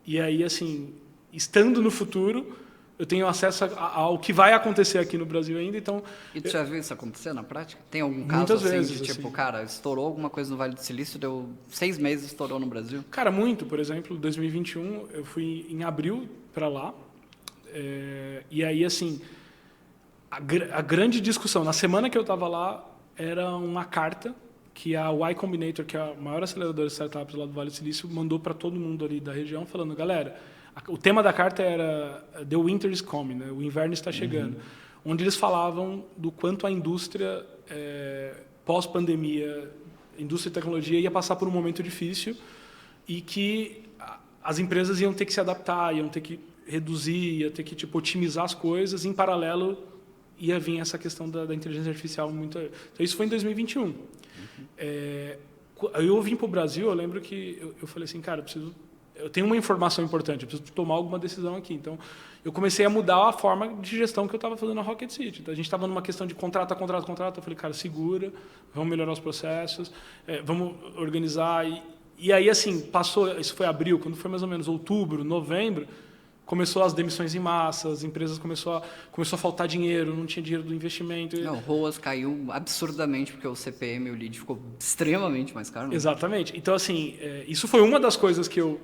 e aí, assim, estando no futuro, eu tenho acesso ao que vai acontecer aqui no Brasil ainda, então... E tu já viu isso acontecer na prática? Tem algum caso muitas assim, vezes, de tipo, assim. Cara, estourou alguma coisa no Vale do Silício, deu 6 meses, estourou no Brasil? Cara, muito. Por exemplo, 2021, eu fui em abril para lá, e aí, assim, a grande discussão, na semana que eu estava lá, era uma carta que a Y Combinator, que é a maior aceleradora de startups lá do Vale do Silício, mandou para todo mundo ali da região, falando, galera, o tema da carta era The Winter is Coming, né? O inverno está chegando, onde eles falavam do quanto a indústria, pós-pandemia, indústria de tecnologia, ia passar por um momento difícil e que as empresas iam ter que se adaptar, iam ter que reduzir, ia ter que otimizar as coisas, em paralelo ia vir essa questão da inteligência artificial. Então, isso foi em 2021. Eu vim para o Brasil, eu lembro que eu falei assim, cara, eu tenho uma informação importante, eu preciso tomar alguma decisão aqui. Então, eu comecei a mudar a forma de gestão que eu estava fazendo na Rocket City. Então, a gente estava numa questão de contrato. Eu falei, cara, segura, vamos melhorar os processos, vamos organizar. E aí, assim, passou, isso foi abril, quando foi mais ou menos outubro, novembro, começou as demissões em massa, as empresas começou a faltar dinheiro, não tinha dinheiro do investimento. Não, o ROAS caiu absurdamente, porque o CPM, o lead, ficou extremamente mais caro. Né? Exatamente. Então, assim, isso foi uma das coisas que eu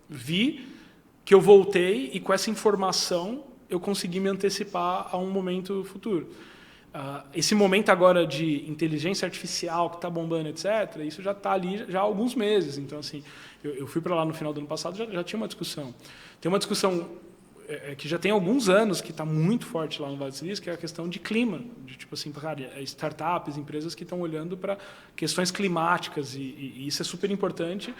vi, que eu voltei e com essa informação eu consegui me antecipar a um momento futuro. Esse momento agora de inteligência artificial que está bombando, etc., isso já está ali já há alguns meses. Então, assim, eu fui para lá no final do ano passado, já tinha uma discussão. Tem uma discussão que já tem alguns anos, que está muito forte lá no Vale do Silício, que é a questão de clima. De, tipo assim, cara, startups, empresas que estão olhando para questões climáticas, e isso é super importante.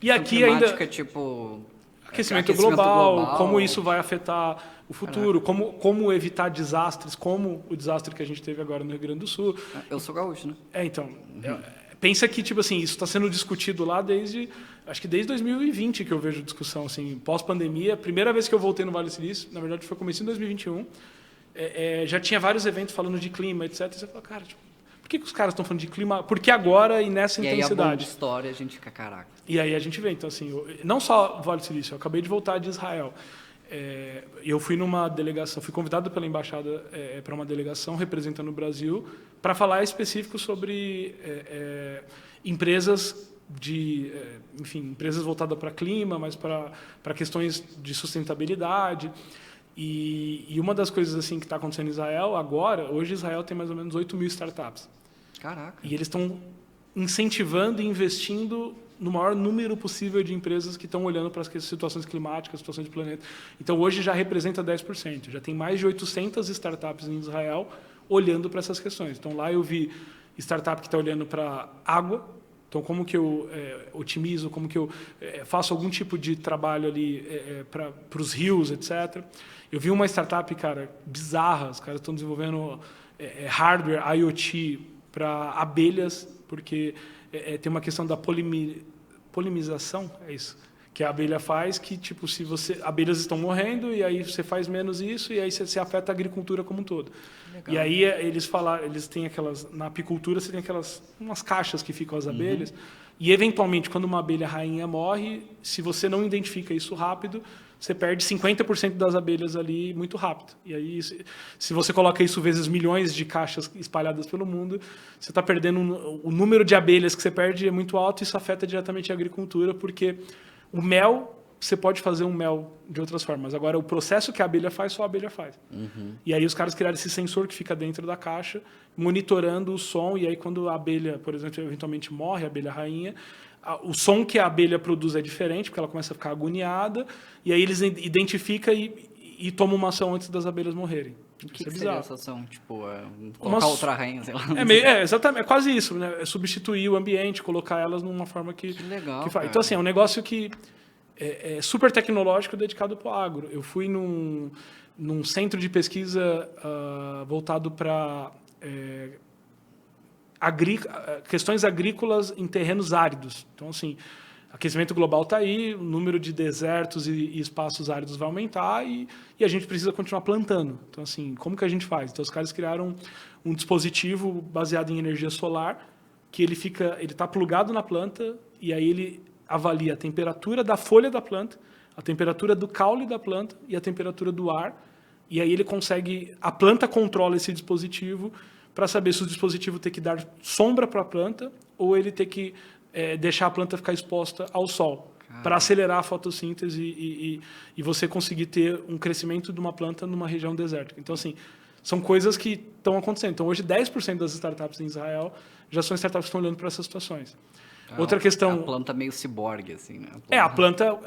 E aqui climática, ainda... tipo... Aquecimento global, como isso vai afetar o futuro, como evitar desastres, como o desastre que a gente teve agora no Rio Grande do Sul. Eu sou gaúcho, né? Então, pensa que tipo assim, isso está sendo discutido lá acho que desde 2020 que eu vejo discussão, assim, pós-pandemia. Primeira vez que eu voltei no Vale do Silício, na verdade foi começo em 2021, já tinha vários eventos falando de clima, etc. E você fala, cara, tipo, por que os caras estão falando de clima? Por que agora e nessa intensidade? E aí a bomba história, a gente fica, caraca. E aí a gente vê, então assim, não só o Vale do Silício, eu acabei de voltar de Israel. Eu fui numa delegação, fui convidado pela embaixada para uma delegação representando o Brasil para falar específico sobre empresas empresas voltadas para clima, mas para questões de sustentabilidade. E uma das coisas assim que está acontecendo em Israel agora, hoje Israel tem mais ou menos 8 mil startups. Caraca. E eles estão incentivando e investindo no maior número possível de empresas que estão olhando para as situações climáticas, situações do planeta. Então, hoje já representa 10%. Já tem mais de 800 startups em Israel olhando para essas questões. Então, lá eu vi startup que está olhando para água. Então, como que eu otimizo, como que eu faço algum tipo de trabalho ali para os rios, etc. Eu vi uma startup, cara, bizarra. Os caras estão desenvolvendo hardware IoT para abelhas, porque tem uma questão da polinização, é isso, que a abelha faz, que tipo, se abelhas estão morrendo e aí você faz menos isso e aí você afeta a agricultura como um todo. Legal. E aí eles têm na apicultura você tem umas caixas que ficam as abelhas, e eventualmente quando uma abelha rainha morre, se você não identifica isso rápido, você perde 50% das abelhas ali muito rápido. E aí, se você coloca isso vezes milhões de caixas espalhadas pelo mundo, você está perdendo o número de abelhas que você perde é muito alto, e isso afeta diretamente a agricultura, porque o mel, você pode fazer um mel de outras formas. Agora, o processo que a abelha faz, só a abelha faz. E aí os caras criaram esse sensor que fica dentro da caixa, monitorando o som, e aí quando a abelha, por exemplo, eventualmente morre, a abelha rainha, o som que a abelha produz é diferente, porque ela começa a ficar agoniada, e aí eles identificam e tomam uma ação antes das abelhas morrerem. O que seria essa ação? Tipo, colocar outra rainha, sei lá. Exatamente, é quase isso, né? É substituir o ambiente, colocar elas numa forma que legal, que faz. Então, assim, é um negócio que é super tecnológico dedicado para o agro. Eu fui num centro de pesquisa voltado para questões agrícolas em terrenos áridos. Então, assim, aquecimento global está aí, o número de desertos e espaços áridos vai aumentar e a gente precisa continuar plantando. Então, assim, como que a gente faz? Então, os caras criaram um dispositivo baseado em energia solar, que ele está plugado na planta, e aí ele avalia a temperatura da folha da planta, a temperatura do caule da planta e a temperatura do ar, e aí a planta controla esse dispositivo para saber se o dispositivo tem que dar sombra para a planta ou ele tem que deixar a planta ficar exposta ao sol, para acelerar a fotossíntese e você conseguir ter um crescimento de uma planta numa região desértica. Então, assim, são coisas que estão acontecendo. Então, hoje, 10% das startups em Israel já são startups que estão olhando para essas situações. Outra questão... A planta meio ciborgue, assim, né? A planta...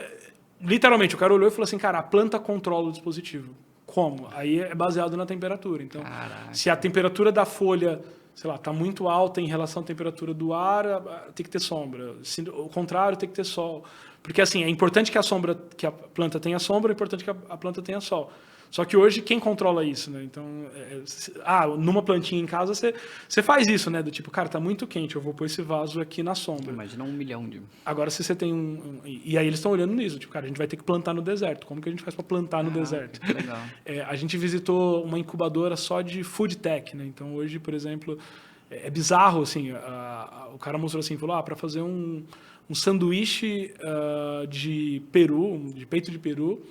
Literalmente, o cara olhou e falou assim, cara, a planta controla o dispositivo. Como? Aí é baseado na temperatura. Então, se a temperatura da folha, sei lá, está muito alta em relação à temperatura do ar, tem que ter sombra. Se o contrário, tem que ter sol. Porque, assim, é importante que a planta tenha sombra, é importante que a planta tenha sol. Só que hoje, quem controla isso, né? Então, numa plantinha em casa, você faz isso, né? Do tipo, cara, tá muito quente, eu vou pôr esse vaso aqui na sombra. Imagina 1 milhão de... Agora, se você tem E aí eles estão olhando nisso, tipo, cara, a gente vai ter que plantar no deserto. Como que a gente faz para plantar no deserto? Legal. A gente visitou uma incubadora só de food tech, né? Então, hoje, por exemplo, é bizarro, assim, o cara mostrou assim, falou, para fazer um sanduíche de peru, de peito de peru,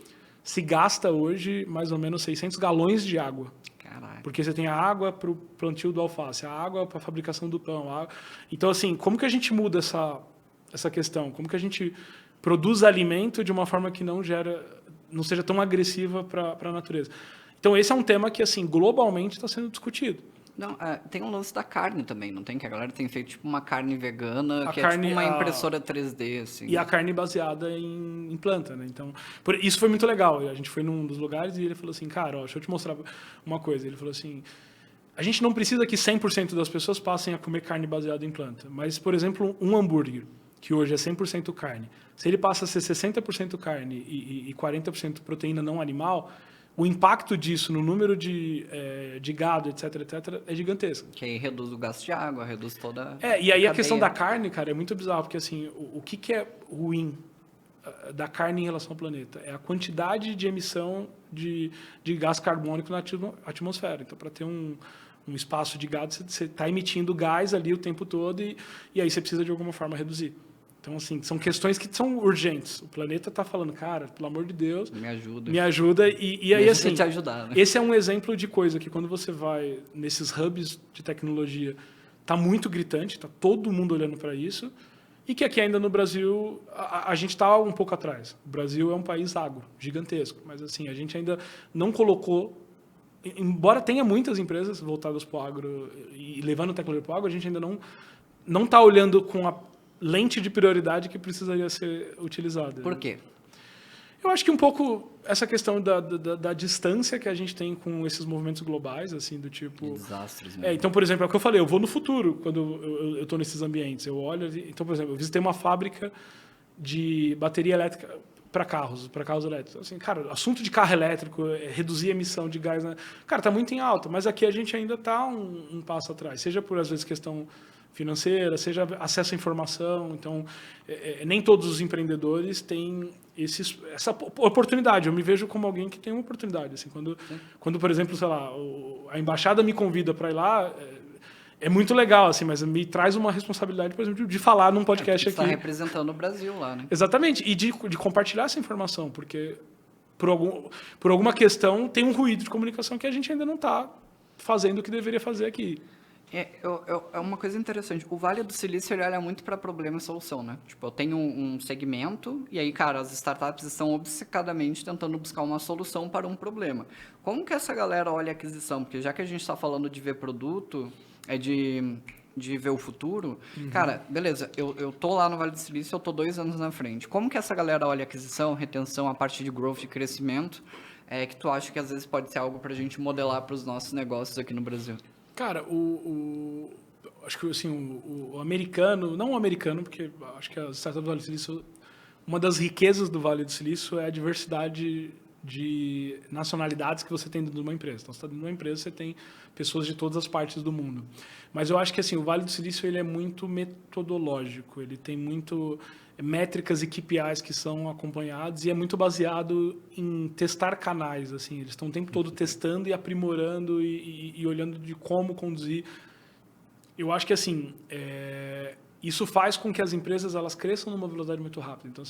se gasta hoje mais ou menos 600 galões de água. Caralho. Porque você tem a água para o plantio do alface, a água para a fabricação do pão. Então, assim, como que a gente muda essa questão? Como que a gente produz alimento de uma forma que não seja tão agressiva para a natureza? Então, esse é um tema que, assim, globalmente está sendo discutido. Não, tem um lance da carne também, não tem? Que a galera tem feito tipo uma carne vegana, é carne, tipo uma impressora 3D, assim. E a carne baseada em planta, né? Então, isso foi muito legal. A gente foi num dos lugares e ele falou assim, cara, deixa eu te mostrar uma coisa. Ele falou assim, a gente não precisa que 100% das pessoas passem a comer carne baseada em planta. Mas, por exemplo, um hambúrguer, que hoje é 100% carne, se ele passa a ser 60% carne e 40% proteína não animal, o impacto disso no número de gado, etc, é gigantesco. Que aí reduz o gasto de água, reduz toda e aí a questão da carne, cara, é muito bizarro, porque assim, o que é ruim da carne em relação ao planeta? É a quantidade de emissão de gás carbônico na atmosfera. Então, para ter um espaço de gado, você está emitindo gás ali o tempo todo e aí você precisa de alguma forma reduzir. Então, assim, são questões que são urgentes. O planeta está falando, cara, pelo amor de Deus... Me ajuda. Me ajuda. E aí, assim... te ajudar, né? Esse é um exemplo de coisa que, quando você vai nesses hubs de tecnologia, está muito gritante, está todo mundo olhando para isso, e que aqui ainda no Brasil, a gente está um pouco atrás. O Brasil é um país agro, gigantesco, mas, assim, a gente ainda não colocou... Embora tenha muitas empresas voltadas para o agro e levando tecnologia para o agro, a gente ainda não está olhando com a lente de prioridade que precisaria ser utilizada. Por quê? Eu acho que um pouco essa questão da distância que a gente tem com esses movimentos globais, assim, do tipo... Desastres, né? Então, por exemplo, é o que eu falei, eu vou no futuro quando eu estou nesses ambientes. Eu olho... Então, por exemplo, eu visitei uma fábrica de bateria elétrica para carros elétricos. Assim, cara, assunto de carro elétrico, reduzir a emissão de gás... Né? Cara, está muito em alta, mas aqui a gente ainda está um passo atrás. Seja por, às vezes, questão financeira, seja acesso à informação. Então, nem todos os empreendedores têm essa oportunidade. Eu me vejo como alguém que tem uma oportunidade. Assim, quando, por exemplo, sei lá, a embaixada me convida para ir lá, é muito legal, assim, mas me traz uma responsabilidade, por exemplo, de falar num podcast aqui. Você está representando o Brasil lá, né? Exatamente, e de compartilhar essa informação, porque por alguma questão tem um ruído de comunicação que a gente ainda não está fazendo o que deveria fazer aqui. É uma coisa interessante. O Vale do Silício ele olha muito para problema e solução, né? Tipo, eu tenho um segmento e aí, cara, as startups estão obcecadamente tentando buscar uma solução para um problema. Como que essa galera olha a aquisição? Porque já que a gente está falando de ver produto, de ver o futuro, cara, beleza, eu tô lá no Vale do Silício, eu tô 2 anos na frente. Como que essa galera olha a aquisição, retenção, a parte de growth e crescimento, que tu acha que às vezes pode ser algo para a gente modelar para os nossos negócios aqui no Brasil? Cara, acho que assim, o americano, não o americano, porque acho que as startups do Vale do Silício, uma das riquezas do Vale do Silício é a diversidade de nacionalidades que você tem dentro de uma empresa. Então, você está dentro de uma empresa, você tem pessoas de todas as partes do mundo. Mas eu acho que assim, o Vale do Silício ele é muito metodológico, ele tem muito métricas e KPIs que são acompanhados e é muito baseado em testar canais. Assim, eles estão o tempo todo testando e aprimorando e olhando de como conduzir. Eu acho que assim, isso faz com que as empresas elas cresçam numa velocidade muito rápida. Então,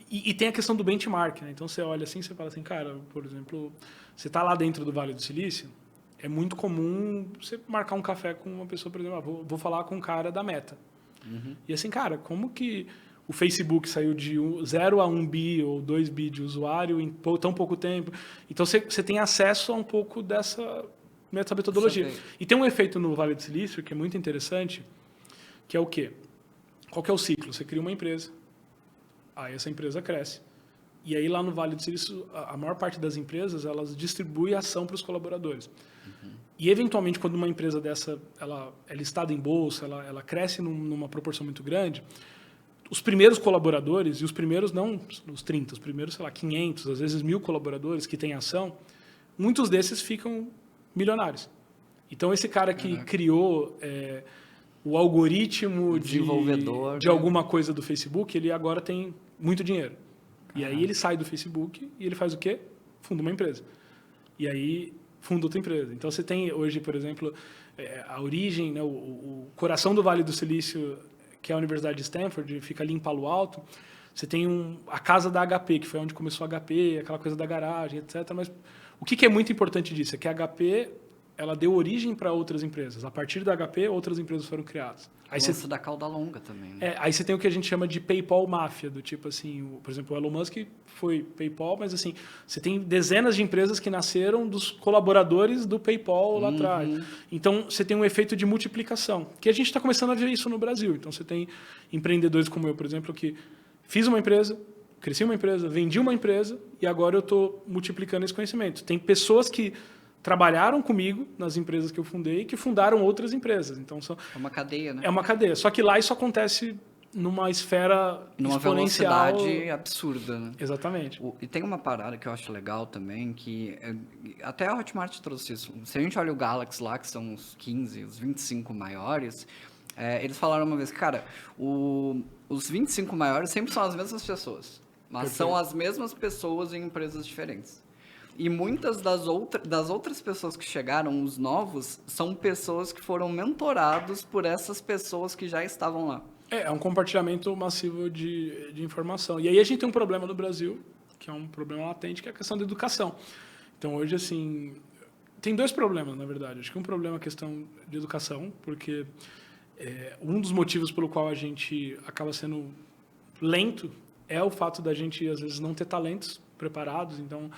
e tem a questão do benchmark, né? Então você olha assim, você fala assim, cara, por exemplo, você está lá dentro do Vale do Silício, é muito comum você marcar um café com uma pessoa, por exemplo, vou falar com um cara da Meta. E assim, cara, como que o Facebook saiu de 0 a 1 bi ou 2 bi de usuário em tão pouco tempo? Então você tem acesso a um pouco dessa metodologia. E tem um efeito no Vale do Silício que é muito interessante, que é o quê? Qual que é o ciclo? Você cria uma empresa, aí essa empresa cresce. E aí lá no Vale do Silício, a maior parte das empresas, elas distribuem ação para os colaboradores. E eventualmente, quando uma empresa dessa, ela é listada em bolsa, ela cresce numa proporção muito grande, os primeiros colaboradores, e os primeiros não os 30, os primeiros, sei lá, 500, às vezes 1.000 colaboradores que têm ação, muitos desses ficam milionários. Então, esse cara que criou o algoritmo desenvolvedor, de alguma coisa do Facebook, ele agora tem muito dinheiro. E aí ele sai do Facebook e ele faz o quê? Funda uma empresa. E aí funda outra empresa. Então, você tem hoje, por exemplo, a origem, né, o coração do Vale do Silício, que é a Universidade de Stanford, fica ali em Palo Alto. Você tem a casa da HP, que foi onde começou a HP, aquela coisa da garagem, etc. Mas o que é muito importante disso? É que a HP ela deu origem para outras empresas. A partir da HP, outras empresas foram criadas. Aí você da cauda longa também, né? Aí você tem o que a gente chama de PayPal máfia, do tipo assim, por exemplo, o Elon Musk foi PayPal, mas assim, você tem dezenas de empresas que nasceram dos colaboradores do PayPal lá atrás. Então, você tem um efeito de multiplicação, que a gente está começando a ver isso no Brasil. Então, você tem empreendedores como eu, por exemplo, que fiz uma empresa, cresci uma empresa, vendi uma empresa e agora eu estou multiplicando esse conhecimento. Tem pessoas que trabalharam comigo nas empresas que eu fundei e que fundaram outras empresas. Então, é uma cadeia, né? É uma cadeia. Só que lá isso acontece numa esfera numa exponencial. Velocidade absurda, né? Exatamente. E tem uma parada que eu acho legal também, que até a Hotmart trouxe isso. Se a gente olha o Galaxy lá, que são os 15, os 25 maiores, eles falaram uma vez que, cara, os 25 maiores sempre são as mesmas pessoas, mas são as mesmas pessoas em empresas diferentes. E muitas das outras pessoas que chegaram, os novos, são pessoas que foram mentorados por essas pessoas que já estavam lá. É um compartilhamento massivo de informação. E aí a gente tem um problema no Brasil, que é um problema latente, que é a questão da educação. Então, hoje, assim, tem dois problemas, na verdade. Acho que um problema é a questão de educação, porque um dos motivos pelo qual a gente acaba sendo lento é o fato da gente, às vezes, não ter talentos preparados. Então,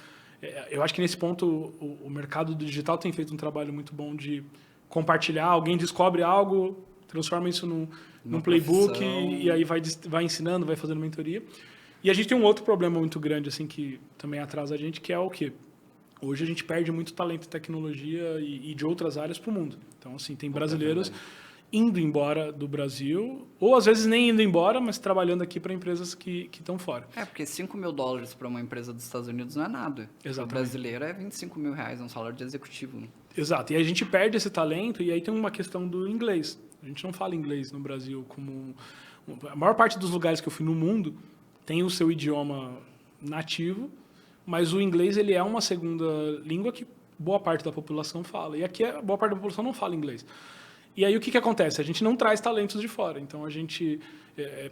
eu acho que nesse ponto o mercado do digital tem feito um trabalho muito bom de compartilhar. Alguém descobre algo, transforma isso num playbook e aí vai ensinando, vai fazendo mentoria. E a gente tem um outro problema muito grande assim que também atrasa a gente, que é o quê? Hoje a gente perde muito talento em tecnologia e de outras áreas para o mundo. Então, assim, tem brasileiros indo embora do Brasil, ou às vezes nem indo embora, mas trabalhando aqui para empresas que estão fora. Porque $5.000 para uma empresa dos Estados Unidos não é nada. Exatamente. O brasileiro é R$25 mil, um salário de executivo. Né? Exato. E a gente perde esse talento, e aí tem uma questão do inglês. A gente não fala inglês no Brasil como... A maior parte dos lugares que eu fui no mundo tem o seu idioma nativo, mas o inglês ele é uma segunda língua que boa parte da população fala. E aqui a boa parte da população não fala inglês. E aí o que acontece? A gente não traz talentos de fora, então a gente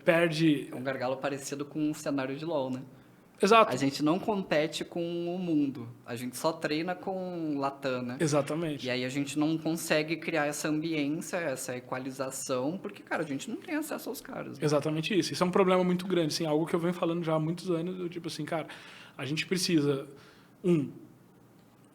perde... É um gargalo parecido com um cenário de LoL, né? Exato. A gente não compete com o mundo, a gente só treina com Latam, né? Exatamente. E aí a gente não consegue criar essa ambiência, essa equalização, porque, cara, a gente não tem acesso aos caras. Né? Exatamente isso. Isso é um problema muito grande, assim, algo que eu venho falando já há muitos anos, eu, tipo assim, cara, a gente precisa,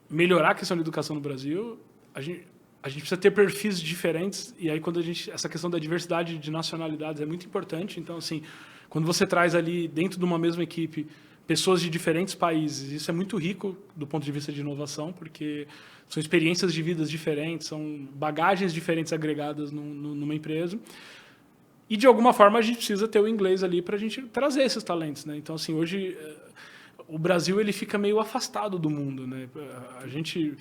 melhorar a questão da educação no Brasil, a gente precisa ter perfis diferentes, e aí quando essa questão da diversidade de nacionalidades é muito importante. Então, assim, quando você traz ali dentro de uma mesma equipe pessoas de diferentes países, isso é muito rico do ponto de vista de inovação, porque são experiências de vidas diferentes, são bagagens diferentes agregadas numa empresa. E, de alguma forma, a gente precisa ter o inglês ali para a gente trazer esses talentos, né? Então, assim, hoje o Brasil ele fica meio afastado do mundo, né? A gente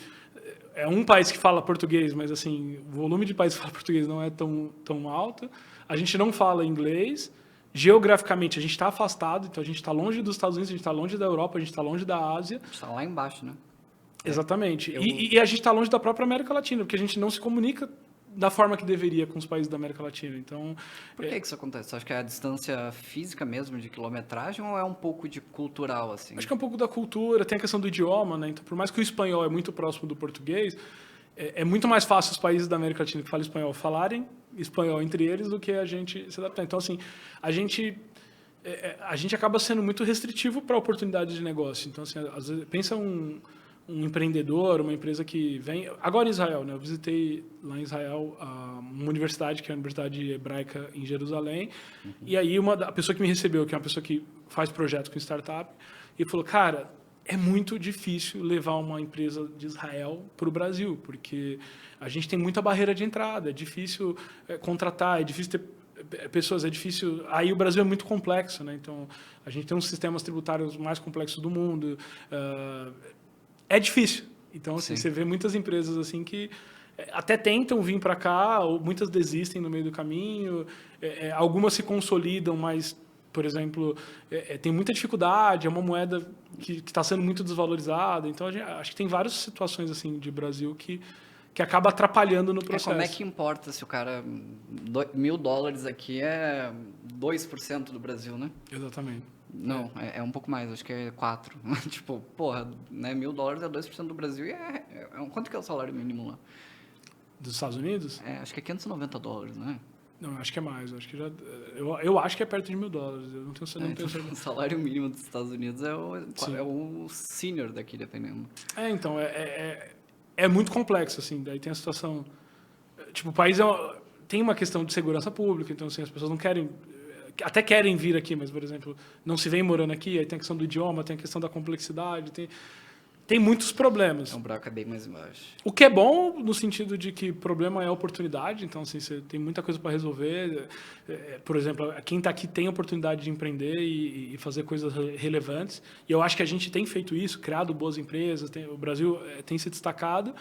é um país que fala português, mas assim, o volume de países que fala português não é tão alto. A gente não fala inglês. Geograficamente, a gente está afastado, então a gente está longe dos Estados Unidos, a gente está longe da Europa, a gente está longe da Ásia. A gente está lá embaixo, né? Exatamente. E a gente está longe da própria América Latina, porque a gente não se comunica da forma que deveria com os países da América Latina. Então, por que isso acontece? Você acha que é a distância física mesmo, de quilometragem, ou é um pouco de cultural, assim? Acho que é um pouco da cultura, tem a questão do idioma, né? Então, por mais que o espanhol é muito próximo do português, é muito mais fácil os países da América Latina que falam espanhol falarem espanhol entre eles do que a gente se adaptar. Então, assim, a gente acaba sendo muito restritivo para oportunidades de negócio. Então, assim, às vezes, pensa um empreendedor, uma empresa que vem... Agora em Israel, né? Eu visitei lá em Israel uma universidade, que é a Universidade Hebraica em Jerusalém, e aí a pessoa que me recebeu, que é uma pessoa que faz projetos com startup, e falou, cara, é muito difícil levar uma empresa de Israel para o Brasil, porque a gente tem muita barreira de entrada, é difícil contratar, é difícil ter pessoas, é difícil... Aí o Brasil é muito complexo, né? Então, a gente tem um dos sistemas tributários mais complexos do mundo, é difícil. Então, assim, Sim. você vê muitas empresas assim que até tentam vir para cá, ou muitas desistem no meio do caminho, algumas se consolidam, mas, por exemplo, tem muita dificuldade, é uma moeda que está sendo muito desvalorizada. Então, acho que tem várias situações assim de Brasil que acaba atrapalhando no processo. Como é que importa se o cara... $1.000 aqui é 2% do Brasil, né? Exatamente. Não, é um pouco mais, acho que é 4. Tipo, porra, né? $1.000 é 2% do Brasil e quanto que é o salário mínimo lá? Dos Estados Unidos? Acho que é $590, né? Não, acho que é mais. Acho que eu acho que é perto de $1.000. Eu não tenho certeza. O salário mínimo dos Estados Unidos é o senior daqui, dependendo. Então, é muito complexo, assim. Daí tem a situação... Tipo, o país tem uma questão de segurança pública, então, assim, as pessoas não querem... Até querem vir aqui, mas, por exemplo, não se vem morando aqui, aí tem a questão do idioma, tem a questão da complexidade, tem muitos problemas. O buraco é bem mais embaixo. O que é bom no sentido de que problema é oportunidade, então assim, você tem muita coisa para resolver. Por exemplo, quem está aqui tem a oportunidade de empreender e fazer coisas relevantes. E eu acho que a gente tem feito isso, criado boas empresas, o Brasil tem se destacado.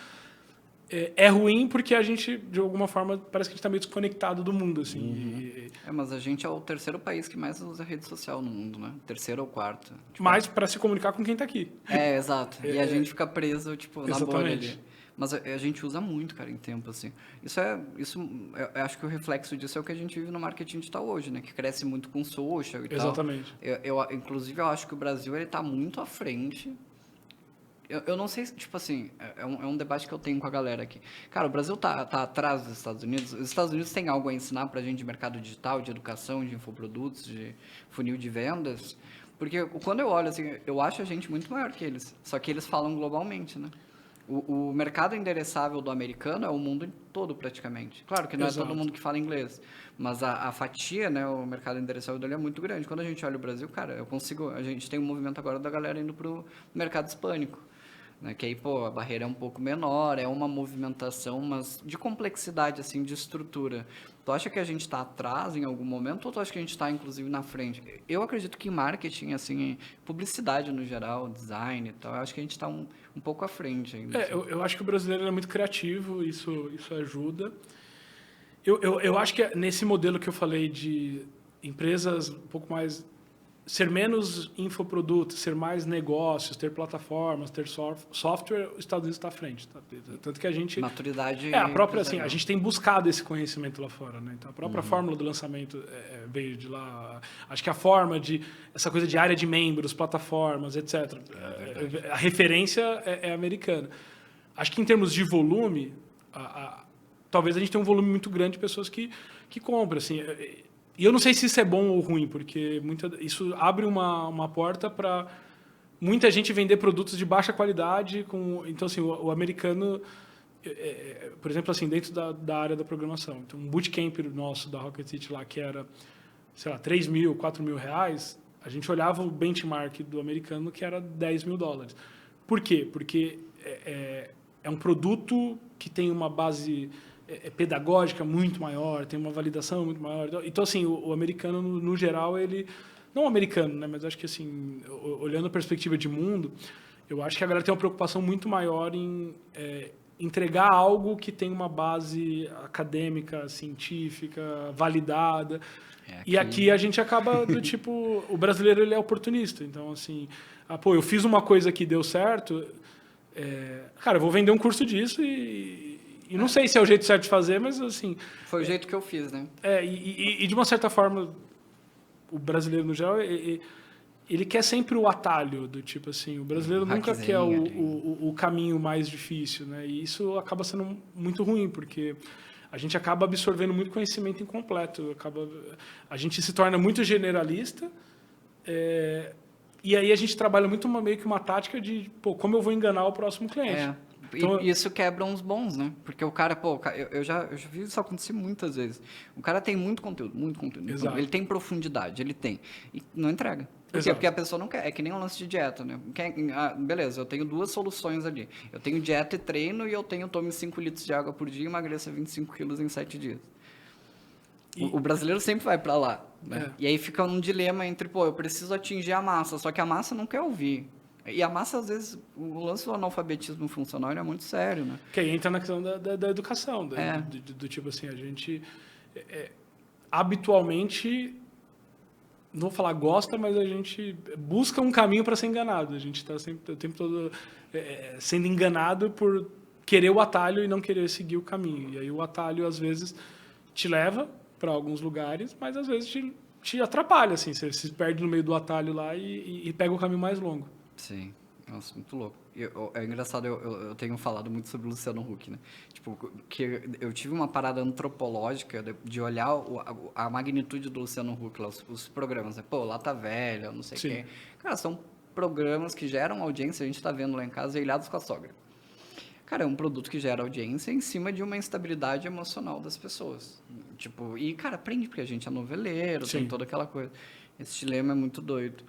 É ruim porque a gente, de alguma forma, parece que a gente está meio desconectado do mundo. Assim, Mas a gente é o terceiro país que mais usa rede social no mundo, né? Terceiro ou quarto. Tipo, mas para se comunicar com quem está aqui. Exato. E a gente fica preso, tipo, na bolha ali. Mas a gente usa muito, cara, em tempo, assim. Eu acho que o reflexo disso é o que a gente vive no marketing digital hoje, né? Que cresce muito com social e tal. Exatamente. Inclusive, eu acho que o Brasil, ele tá muito à frente. Eu não sei, tipo assim, é um debate que eu tenho com a galera aqui. Cara, o Brasil tá atrás dos Estados Unidos. Os Estados Unidos têm algo a ensinar pra gente de mercado digital, de educação, de infoprodutos, de funil de vendas. Porque quando eu olho, assim, eu acho a gente muito maior que eles. Só que eles falam globalmente, né? O mercado endereçável do americano é o mundo todo, praticamente. Claro que não Exato. é todo mundo que fala inglês, mas a fatia, né, o mercado endereçável dele é muito grande. Quando a gente olha o Brasil, cara, a gente tem um movimento agora da galera indo pro mercado hispânico. Né, que aí, pô, a barreira é um pouco menor, é uma movimentação, mas de complexidade, assim, de estrutura. Tu acha que a gente está atrás em algum momento ou tu acha que a gente está, inclusive, na frente? Eu acredito que em marketing, assim, em publicidade no geral, design e tal, eu acho que a gente está um pouco à frente ainda. Assim. Eu acho que o brasileiro é muito criativo, isso ajuda. Eu acho que nesse modelo que eu falei de empresas um pouco mais... ser menos infoprodutos, ser mais negócios, ter plataformas, ter software, os Estados Unidos está à frente. Tá? Tanto que a gente... Maturidade... a própria, assim, a gente tem buscado esse conhecimento lá fora. Né? Então, a própria fórmula do lançamento veio de lá. Acho que a forma de... essa coisa de área de membros, plataformas, etc. A referência é americana. Acho que em termos de volume, talvez a gente tenha um volume muito grande de pessoas que compram. Assim, e eu não sei se isso é bom ou ruim, porque isso abre uma porta para muita gente vender produtos de baixa qualidade. Então, assim, o americano, por exemplo, assim, dentro da área da programação. Então, um bootcamp nosso da Rocket City lá, que era, sei lá, $3.000, $4.000, a gente olhava o benchmark do americano, que era $10.000. Por quê? Porque é um produto que tem uma base... pedagógica muito maior, tem uma validação muito maior. Então, assim, o americano, no geral, ele... Não o americano, né? Mas acho que, assim, olhando a perspectiva de mundo, eu acho que a galera tem uma preocupação muito maior em entregar algo que tem uma base acadêmica, científica, validada. E aqui a gente acaba do tipo... O brasileiro, ele é oportunista. Então, assim... eu fiz uma coisa que deu certo... cara, eu vou vender um curso disso e não sei se é o jeito certo de fazer, mas assim... Foi o jeito que eu fiz, né? E de uma certa forma, o brasileiro, no geral, ele quer sempre o atalho, do tipo assim, o brasileiro nunca quer o caminho mais difícil, né? E isso acaba sendo muito ruim, porque a gente acaba absorvendo muito conhecimento incompleto, a gente se torna muito generalista, e aí a gente trabalha muito meio que uma tática de, como eu vou enganar o próximo cliente. Então, e isso quebra uns bons, né? Porque o cara, eu já vi isso acontecer muitas vezes. O cara tem muito conteúdo. Exato. Ele tem profundidade, ele tem. E não entrega. Por quê? Porque a pessoa não quer. É que nem um lance de dieta, né? Beleza, eu tenho 2 soluções ali. Eu tenho dieta e treino e eu tome 5 litros de água por dia e emagreça 25 quilos em 7 dias. O brasileiro sempre vai para lá. Né? E aí fica um dilema entre, eu preciso atingir a massa, só que a massa não quer ouvir. E a massa, às vezes, o lance do analfabetismo funcional ele é muito sério, né? Que aí entra na questão da educação, do tipo assim, a gente habitualmente, não vou falar gosta, mas a gente busca um caminho para ser enganado. A gente está sempre o tempo todo sendo enganado por querer o atalho e não querer seguir o caminho. E aí o atalho, às vezes, te leva para alguns lugares, mas às vezes te atrapalha, assim, você se perde no meio do atalho lá e pega o caminho mais longo. Sim. Nossa, muito louco. É engraçado, eu tenho falado muito sobre o Luciano Huck, né? Tipo, que eu tive uma parada antropológica de olhar a magnitude do Luciano Huck, lá, os programas, né? Pô, Lata Velha, não sei o quê. Cara, são programas que geram audiência, a gente tá vendo lá em casa, Ilhados com a Sogra. Cara, é um produto que gera audiência em cima de uma instabilidade emocional das pessoas. Tipo, e, cara, aprende, porque a gente é noveleiro, tem toda aquela coisa. Esse dilema é muito doido.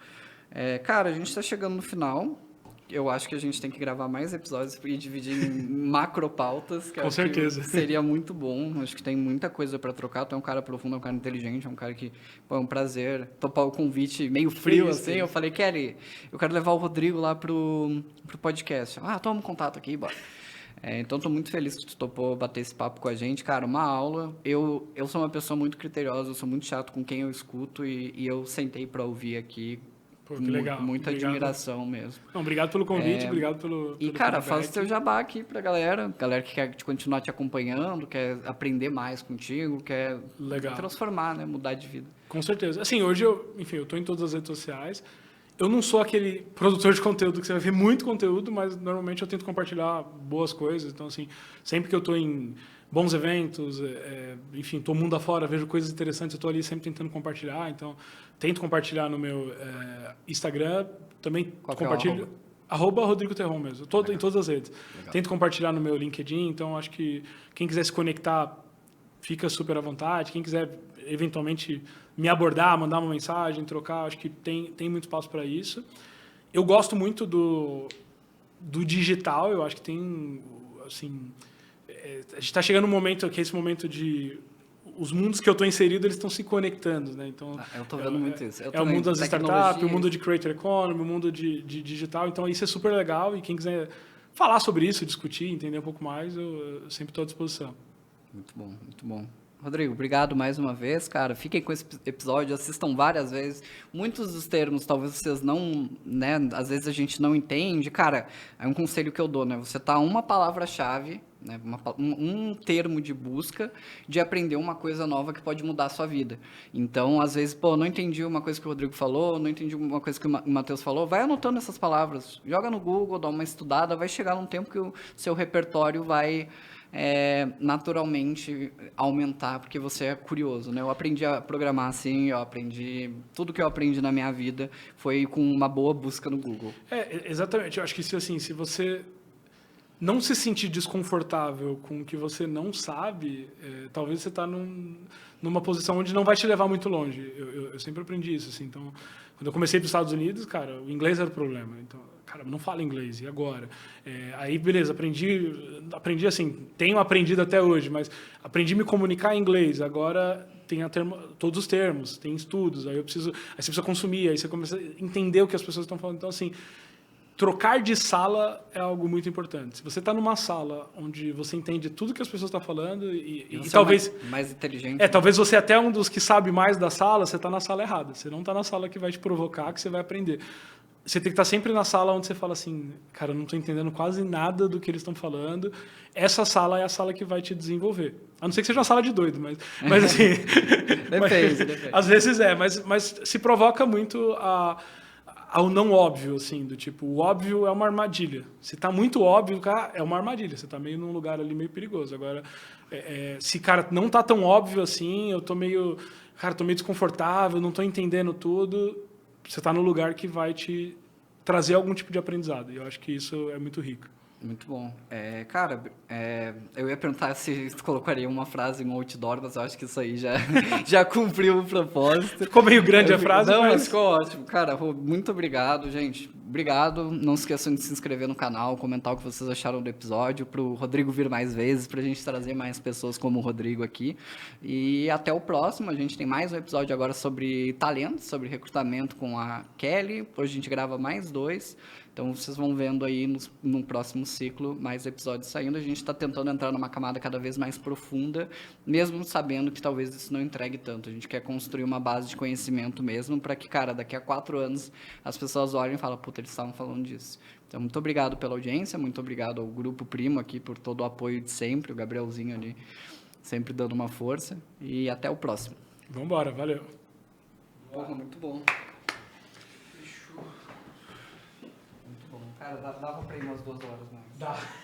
Cara, a gente tá chegando no final. Eu acho que a gente tem que gravar mais episódios e dividir em macropautas. Com certeza. Seria muito bom. Acho que tem muita coisa para trocar. Tu é um cara profundo, é um cara inteligente, é um cara que... Pô, é um prazer topar o convite meio frio, assim. Eu falei, Kelly, eu quero levar o Rodrigo lá pro podcast. Toma um contato aqui, bora. Então, estou muito feliz que tu topou bater esse papo com a gente. Cara, uma aula. Eu sou uma pessoa muito criteriosa, eu sou muito chato com quem eu escuto e eu sentei para ouvir aqui. Pô, que legal. Muita admiração mesmo. Não, obrigado pelo convite, obrigado pelo E, cara, faz o teu jabá aqui pra galera que quer continuar te acompanhando, quer aprender mais contigo, quer transformar, né? Mudar de vida. Com certeza. Assim, hoje eu tô em todas as redes sociais. Eu não sou aquele produtor de conteúdo que você vai ver muito conteúdo, mas normalmente eu tento compartilhar boas coisas. Então, assim, sempre que eu tô em bons eventos, enfim, tô mundo afora, vejo coisas interessantes, eu tô ali sempre tentando compartilhar. Então, tento compartilhar no meu Instagram, também compartilho... @Rodrigo Terron mesmo, em todas as redes. Legal. Tento compartilhar no meu LinkedIn, então acho que quem quiser se conectar, fica super à vontade. Quem quiser, eventualmente, me abordar, mandar uma mensagem, trocar, acho que tem muito espaço para isso. Eu gosto muito do digital, eu acho que tem, assim... a gente está chegando num momento que é esse momento de... Os mundos que eu estou inserido, eles estão se conectando, né? Então, eu estou vendo muito isso. O mundo das startups, o mundo de creator economy, o mundo de digital. Então, isso é super legal. E quem quiser falar sobre isso, discutir, entender um pouco mais, eu sempre estou à disposição. Muito bom, muito bom. Rodrigo, obrigado mais uma vez, cara. Fiquem com esse episódio, assistam várias vezes. Muitos dos termos, talvez vocês não, né? Às vezes a gente não entende. Cara, é um conselho que eu dou, né? Você tá uma palavra-chave, né? Um termo de busca de aprender uma coisa nova que pode mudar a sua vida. Então, às vezes, não entendi uma coisa que o Rodrigo falou, não entendi uma coisa que o Matheus falou, vai anotando essas palavras, joga no Google, dá uma estudada, vai chegar num tempo que o seu repertório vai... naturalmente aumentar, porque você é curioso, né? Eu aprendi a programar assim, tudo que eu aprendi na minha vida foi com uma boa busca no Google. Exatamente. Eu acho que se você não se sentir desconfortável com o que você não sabe, talvez você está numa posição onde não vai te levar muito longe. Eu sempre aprendi isso, assim. Então, quando eu comecei para os Estados Unidos, cara, o inglês era o problema. Então, cara, não falo inglês, e agora? Aí, beleza, aprendi assim, tenho aprendido até hoje, mas aprendi a me comunicar em inglês, agora tem todos os termos, tem estudos, aí você precisa consumir, aí você começa a entender o que as pessoas estão falando. Então, assim, trocar de sala é algo muito importante. Se você está numa sala onde você entende tudo que as pessoas estão falando e talvez... mais inteligente. Talvez você até um dos que sabe mais da sala, você está na sala errada. Você não está na sala que vai te provocar, que você vai aprender. Você tem que estar sempre na sala onde você fala assim, cara, eu não estou entendendo quase nada do que eles estão falando. Essa sala é a sala que vai te desenvolver. A não ser que seja uma sala de doido, mas assim... Depende. Às vezes mas se provoca muito ao não óbvio, assim, do tipo, o óbvio é uma armadilha. Se está muito óbvio, cara, é uma armadilha. Você está meio num lugar ali meio perigoso. Agora, se, cara, não está tão óbvio assim, eu estou meio desconfortável, não estou entendendo tudo... Você está no lugar que vai te trazer algum tipo de aprendizado. E eu acho que isso é muito rico. Muito bom. Cara, eu ia perguntar se tu colocaria uma frase em um outdoor, mas eu acho que isso aí já cumpriu o propósito. Ficou meio grande a frase, mas ficou ótimo. Cara, muito obrigado, gente. obrigado. Não se esqueçam de se inscrever no canal, comentar o que vocês acharam do episódio, para o Rodrigo vir mais vezes, para a gente trazer mais pessoas como o Rodrigo aqui. E até o próximo. A gente tem mais um episódio agora sobre talentos, sobre recrutamento com a Kelly. Hoje a gente grava mais 2. Então, vocês vão vendo aí no próximo ciclo mais episódios saindo. A gente está tentando entrar numa camada cada vez mais profunda, mesmo sabendo que talvez isso não entregue tanto. A gente quer construir uma base de conhecimento mesmo, para que, cara, daqui a 4 anos as pessoas olhem e falem, puta, eles estavam falando disso. Então, muito obrigado pela audiência, muito obrigado ao Grupo Primo aqui por todo o apoio de sempre, o Gabrielzinho ali sempre dando uma força. E até o próximo. Vambora, valeu. Porra, muito bom. Cara, dava pra ir umas 2 horas mais. Dá.